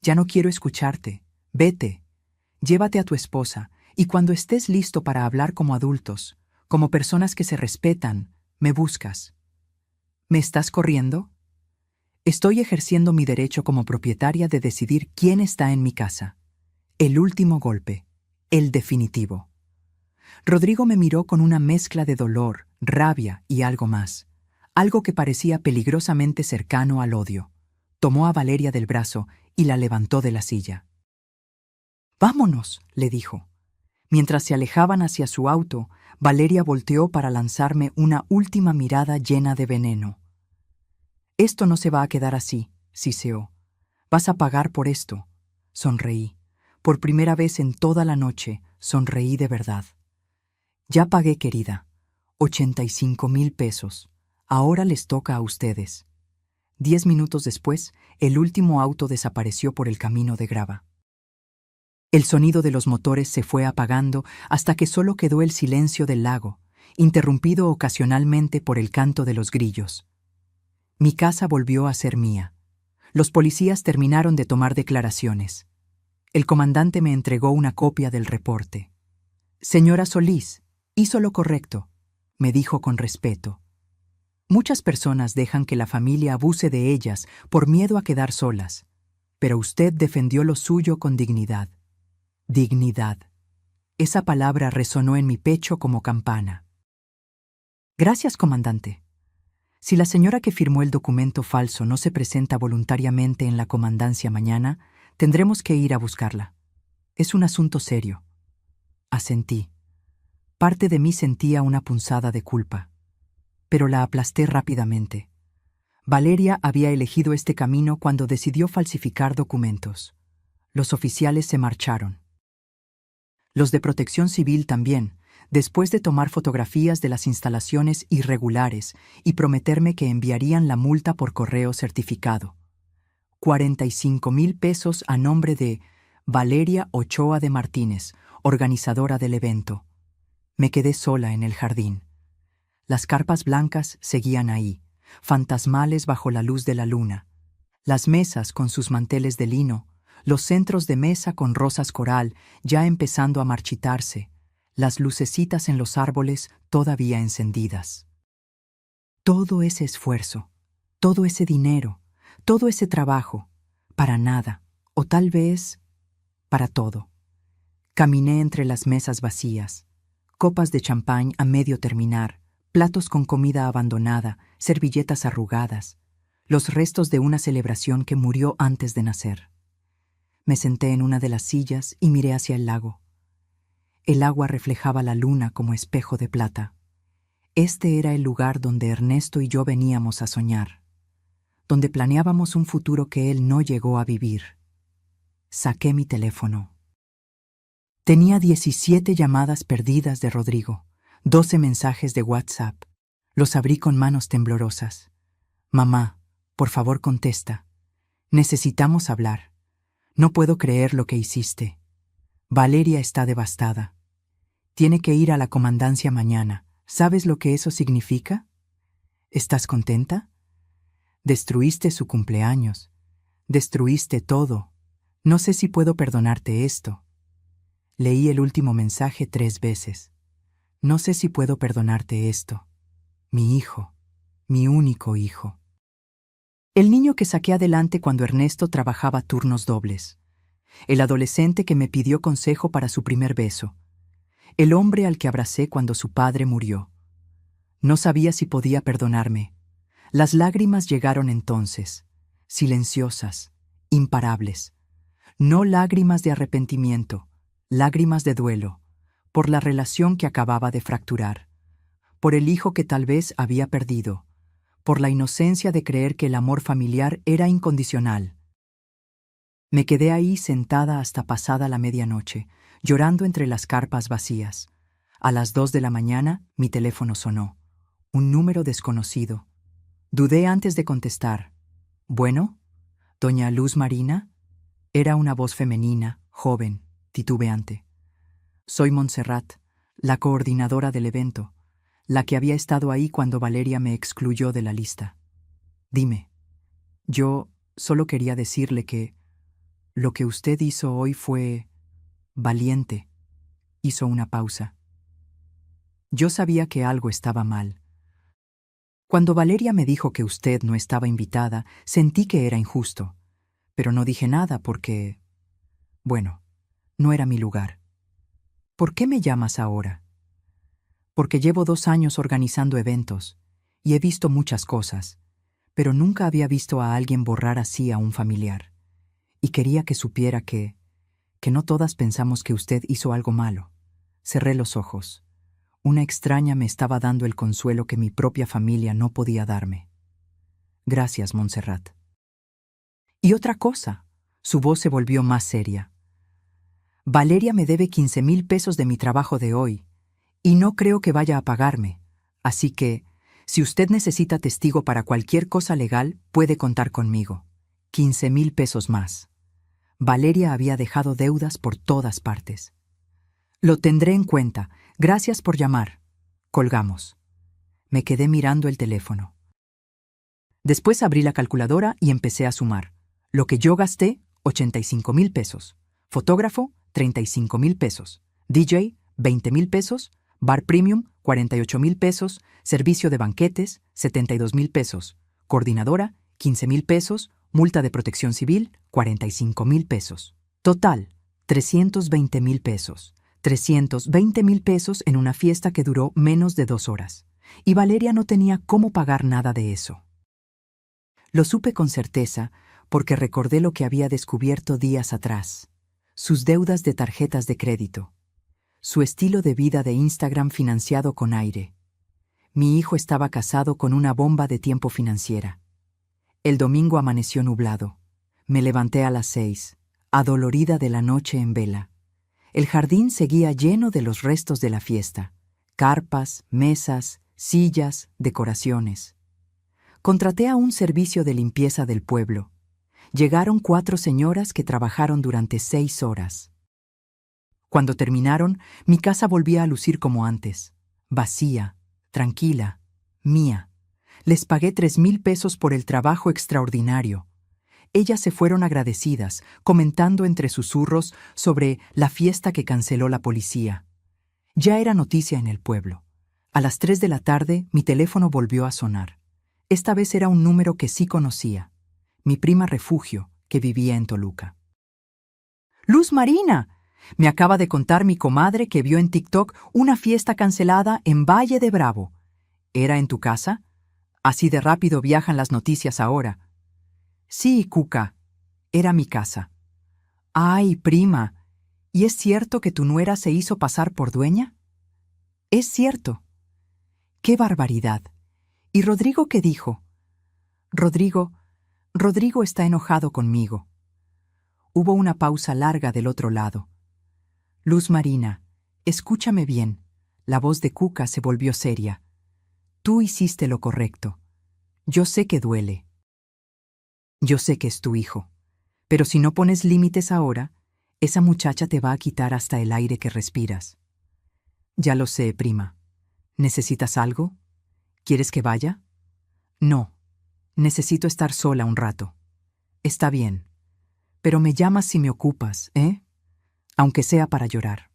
Ya no quiero escucharte. Vete. Llévate a tu esposa, y cuando estés listo para hablar como adultos, como personas que se respetan, me buscas. ¿Me estás corriendo? Estoy ejerciendo mi derecho como propietaria de decidir quién está en mi casa. El último golpe, el definitivo. Rodrigo me miró con una mezcla de dolor, rabia y algo más, algo que parecía peligrosamente cercano al odio. Tomó a Valeria del brazo y la levantó de la silla. «Vámonos», le dijo. Mientras se alejaban hacia su auto, Valeria volteó para lanzarme una última mirada llena de veneno. «Esto no se va a quedar así», siseó. «Vas a pagar por esto». Sonreí. Por primera vez en toda la noche, sonreí de verdad. «Ya pagué, querida. 85,000 pesos. Ahora les toca a ustedes». 10 minutos después, el último auto desapareció por el camino de grava. El sonido de los motores se fue apagando hasta que solo quedó el silencio del lago, interrumpido ocasionalmente por el canto de los grillos. Mi casa volvió a ser mía. Los policías terminaron de tomar declaraciones. El comandante me entregó una copia del reporte. «Señora Solís, hizo lo correcto», me dijo con respeto. Muchas personas dejan que la familia abuse de ellas por miedo a quedar solas, pero usted defendió lo suyo con dignidad. Dignidad. Esa palabra resonó en mi pecho como campana. «Gracias, comandante. Si la señora que firmó el documento falso no se presenta voluntariamente en la comandancia mañana, tendremos que ir a buscarla. Es un asunto serio». Asentí. Parte de mí sentía una punzada de culpa, pero la aplasté rápidamente. Valeria había elegido este camino cuando decidió falsificar documentos. Los oficiales se marcharon. Los de Protección Civil también, después de tomar fotografías de las instalaciones irregulares y prometerme que enviarían la multa por correo certificado. 45,000 pesos a nombre de Valeria Ochoa de Martínez, organizadora del evento. Me quedé sola en el jardín. Las carpas blancas seguían ahí, fantasmales bajo la luz de la luna. Las mesas con sus manteles de lino, los centros de mesa con rosas coral ya empezando a marchitarse, las lucecitas en los árboles todavía encendidas. Todo ese esfuerzo, todo ese dinero, todo ese trabajo, para nada, o tal vez para todo. Caminé entre las mesas vacías, copas de champán a medio terminar, platos con comida abandonada, servilletas arrugadas, los restos de una celebración que murió antes de nacer. Me senté en una de las sillas y miré hacia el lago. El agua reflejaba la luna como espejo de plata. Este era el lugar donde Ernesto y yo veníamos a soñar, donde planeábamos un futuro que él no llegó a vivir. Saqué mi teléfono. Tenía 17 llamadas perdidas de Rodrigo, 12 mensajes de WhatsApp. Los abrí con manos temblorosas. Mamá, por favor contesta. Necesitamos hablar. No puedo creer lo que hiciste. Valeria está devastada. Tiene que ir a la comandancia mañana. ¿Sabes lo que eso significa? ¿Estás contenta? Destruiste su cumpleaños. Destruiste todo. No sé si puedo perdonarte esto. Leí el último mensaje 3 veces. No sé si puedo perdonarte esto. Mi hijo, mi único hijo. El niño que saqué adelante cuando Ernesto trabajaba turnos dobles. El adolescente que me pidió consejo para su primer beso. El hombre al que abracé cuando su padre murió. No sabía si podía perdonarme. Las lágrimas llegaron entonces, silenciosas, imparables. No lágrimas de arrepentimiento, lágrimas de duelo, por la relación que acababa de fracturar, por el hijo que tal vez había perdido, por la inocencia de creer que el amor familiar era incondicional. Me quedé ahí sentada hasta pasada la medianoche, llorando entre las carpas vacías. A las 2 de la mañana, mi teléfono sonó. Un número desconocido. Dudé antes de contestar. ¿Bueno? ¿Doña Luz Marina? Era una voz femenina, joven, titubeante. Soy Montserrat, la coordinadora del evento, la que había estado ahí cuando Valeria me excluyó de la lista. Dime. Yo solo quería decirle que lo que usted hizo hoy fue valiente. Hizo una pausa. Yo sabía que algo estaba mal. Cuando Valeria me dijo que usted no estaba invitada, sentí que era injusto, pero no dije nada porque, bueno, no era mi lugar. ¿Por qué me llamas ahora? Porque llevo 2 años organizando eventos y he visto muchas cosas, pero nunca había visto a alguien borrar así a un familiar. Y quería que supiera que no todas pensamos que usted hizo algo malo. Cerré los ojos. Una extraña me estaba dando el consuelo que mi propia familia no podía darme. Gracias, Montserrat. Y otra cosa, su voz se volvió más seria. Valeria me debe 15,000 pesos de mi trabajo de hoy, y no creo que vaya a pagarme. Así que, si usted necesita testigo para cualquier cosa legal, puede contar conmigo. 15,000 pesos más. Valeria había dejado deudas por todas partes. Lo tendré en cuenta. Gracias por llamar. Colgamos. Me quedé mirando el teléfono. Después abrí la calculadora y empecé a sumar. Lo que yo gasté, 85,000 pesos. Fotógrafo, 35,000 pesos. DJ, 20,000 pesos. Bar Premium, 48,000 pesos. Servicio de banquetes, 72,000 pesos. Coordinadora, 15,000 pesos. Multa de protección civil, 45,000 pesos. Total, 320,000 pesos. 320,000 pesos en una fiesta que duró menos de 2 horas. Y Valeria no tenía cómo pagar nada de eso. Lo supe con certeza porque recordé lo que había descubierto días atrás. Sus deudas de tarjetas de crédito. su estilo de vida de Instagram financiado con aire. Mi hijo estaba casado con una bomba de tiempo financiera. El domingo amaneció nublado. Me levanté a las 6, adolorida de la noche en vela. El jardín seguía lleno de los restos de la fiesta: carpas, mesas, sillas, decoraciones. Contraté a un servicio de limpieza del pueblo. Llegaron 4 señoras que trabajaron durante 6 horas. Cuando terminaron, mi casa volvía a lucir como antes, vacía, tranquila, mía. Les pagué 3,000 pesos por el trabajo extraordinario. Ellas se fueron agradecidas, comentando entre susurros sobre la fiesta que canceló la policía. Ya era noticia en el pueblo. A las 3 de la tarde, mi teléfono volvió a sonar. Esta vez era un número que sí conocía. Mi prima Refugio, que vivía en Toluca. ¡Luz Marina! Me acaba de contar mi comadre que vio en TikTok una fiesta cancelada en Valle de Bravo. ¿Era en tu casa? Así de rápido viajan las noticias ahora. Sí, Cuca, era mi casa. Ay, prima, ¿y es cierto que tu nuera se hizo pasar por dueña? Es cierto. ¡Qué barbaridad! ¿Y Rodrigo qué dijo? Rodrigo está enojado conmigo. Hubo una pausa larga del otro lado. Luz Marina, escúchame bien. La voz de Cuca se volvió seria. Tú hiciste lo correcto. Yo sé que duele. Yo sé que es tu hijo. Pero si no pones límites ahora, esa muchacha te va a quitar hasta el aire que respiras. Ya lo sé, prima. ¿Necesitas algo? ¿Quieres que vaya? No. Necesito estar sola un rato. Está bien. Pero me llamas si me ocupas, ¿eh? Aunque sea para llorar.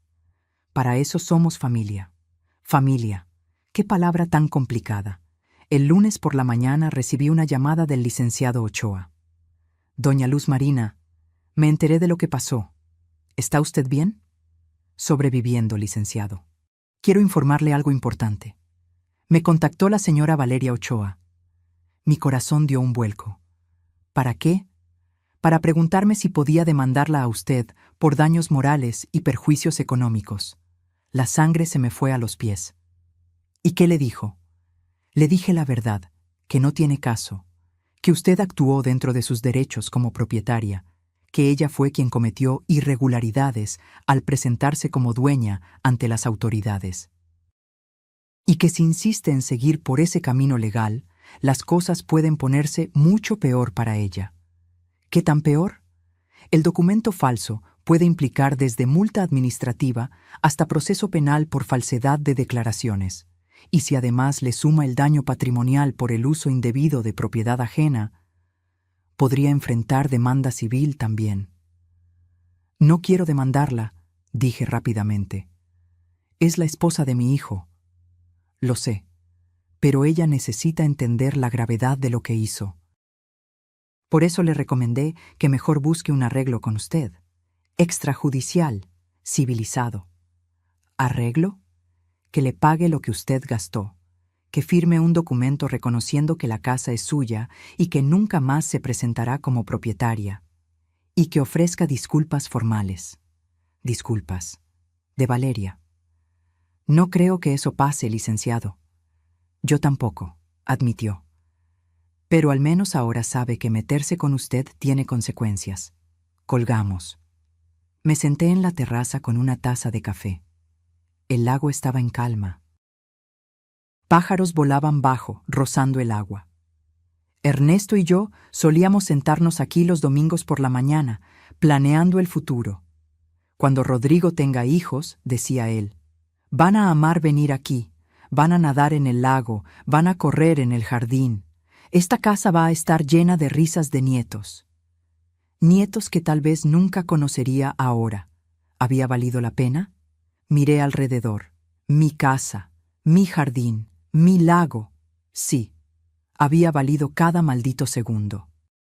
Para eso somos familia. Familia. Qué palabra tan complicada. El lunes por la mañana recibí una llamada del licenciado Ochoa. Doña Luz Marina, me enteré de lo que pasó. ¿Está usted bien? Sobreviviendo, licenciado. Quiero informarle algo importante. Me contactó la señora Valeria Ochoa. Mi corazón dio un vuelco. ¿Para qué? Para preguntarme si podía demandarla a usted por daños morales y perjuicios económicos. La sangre se me fue a los pies. ¿Y qué le dijo? Le dije la verdad, que no tiene caso, que usted actuó dentro de sus derechos como propietaria, que ella fue quien cometió irregularidades al presentarse como dueña ante las autoridades. Y que si insiste en seguir por ese camino legal, las cosas pueden ponerse mucho peor para ella. ¿Qué tan peor? El documento falso puede implicar desde multa administrativa hasta proceso penal por falsedad de declaraciones. Y si además le suma el daño patrimonial por el uso indebido de propiedad ajena, podría enfrentar demanda civil también. No quiero demandarla, dije rápidamente. Es la esposa de mi hijo. Lo sé, pero ella necesita entender la gravedad de lo que hizo. Por eso le recomendé que mejor busque un arreglo con usted. Extrajudicial, civilizado. ¿Arreglo? Que le pague lo que usted gastó, que firme un documento reconociendo que la casa es suya y que nunca más se presentará como propietaria, y que ofrezca disculpas formales. Disculpas. De Valeria. No creo que eso pase, licenciado. Yo tampoco, admitió. Pero al menos ahora sabe que meterse con usted tiene consecuencias. Colgamos. Me senté en la terraza con una taza de café. El lago estaba en calma. Pájaros volaban bajo, rozando el agua. Ernesto y yo solíamos sentarnos aquí los domingos por la mañana, planeando el futuro. Cuando Rodrigo tenga hijos, decía él, van a amar venir aquí, van a nadar en el lago, van a correr en el jardín. Esta casa va a estar llena de risas de nietos. Nietos que tal vez nunca conocería ahora. ¿Había valido la pena? Miré alrededor. Mi casa, mi jardín, mi lago. Sí, había valido cada maldito segundo.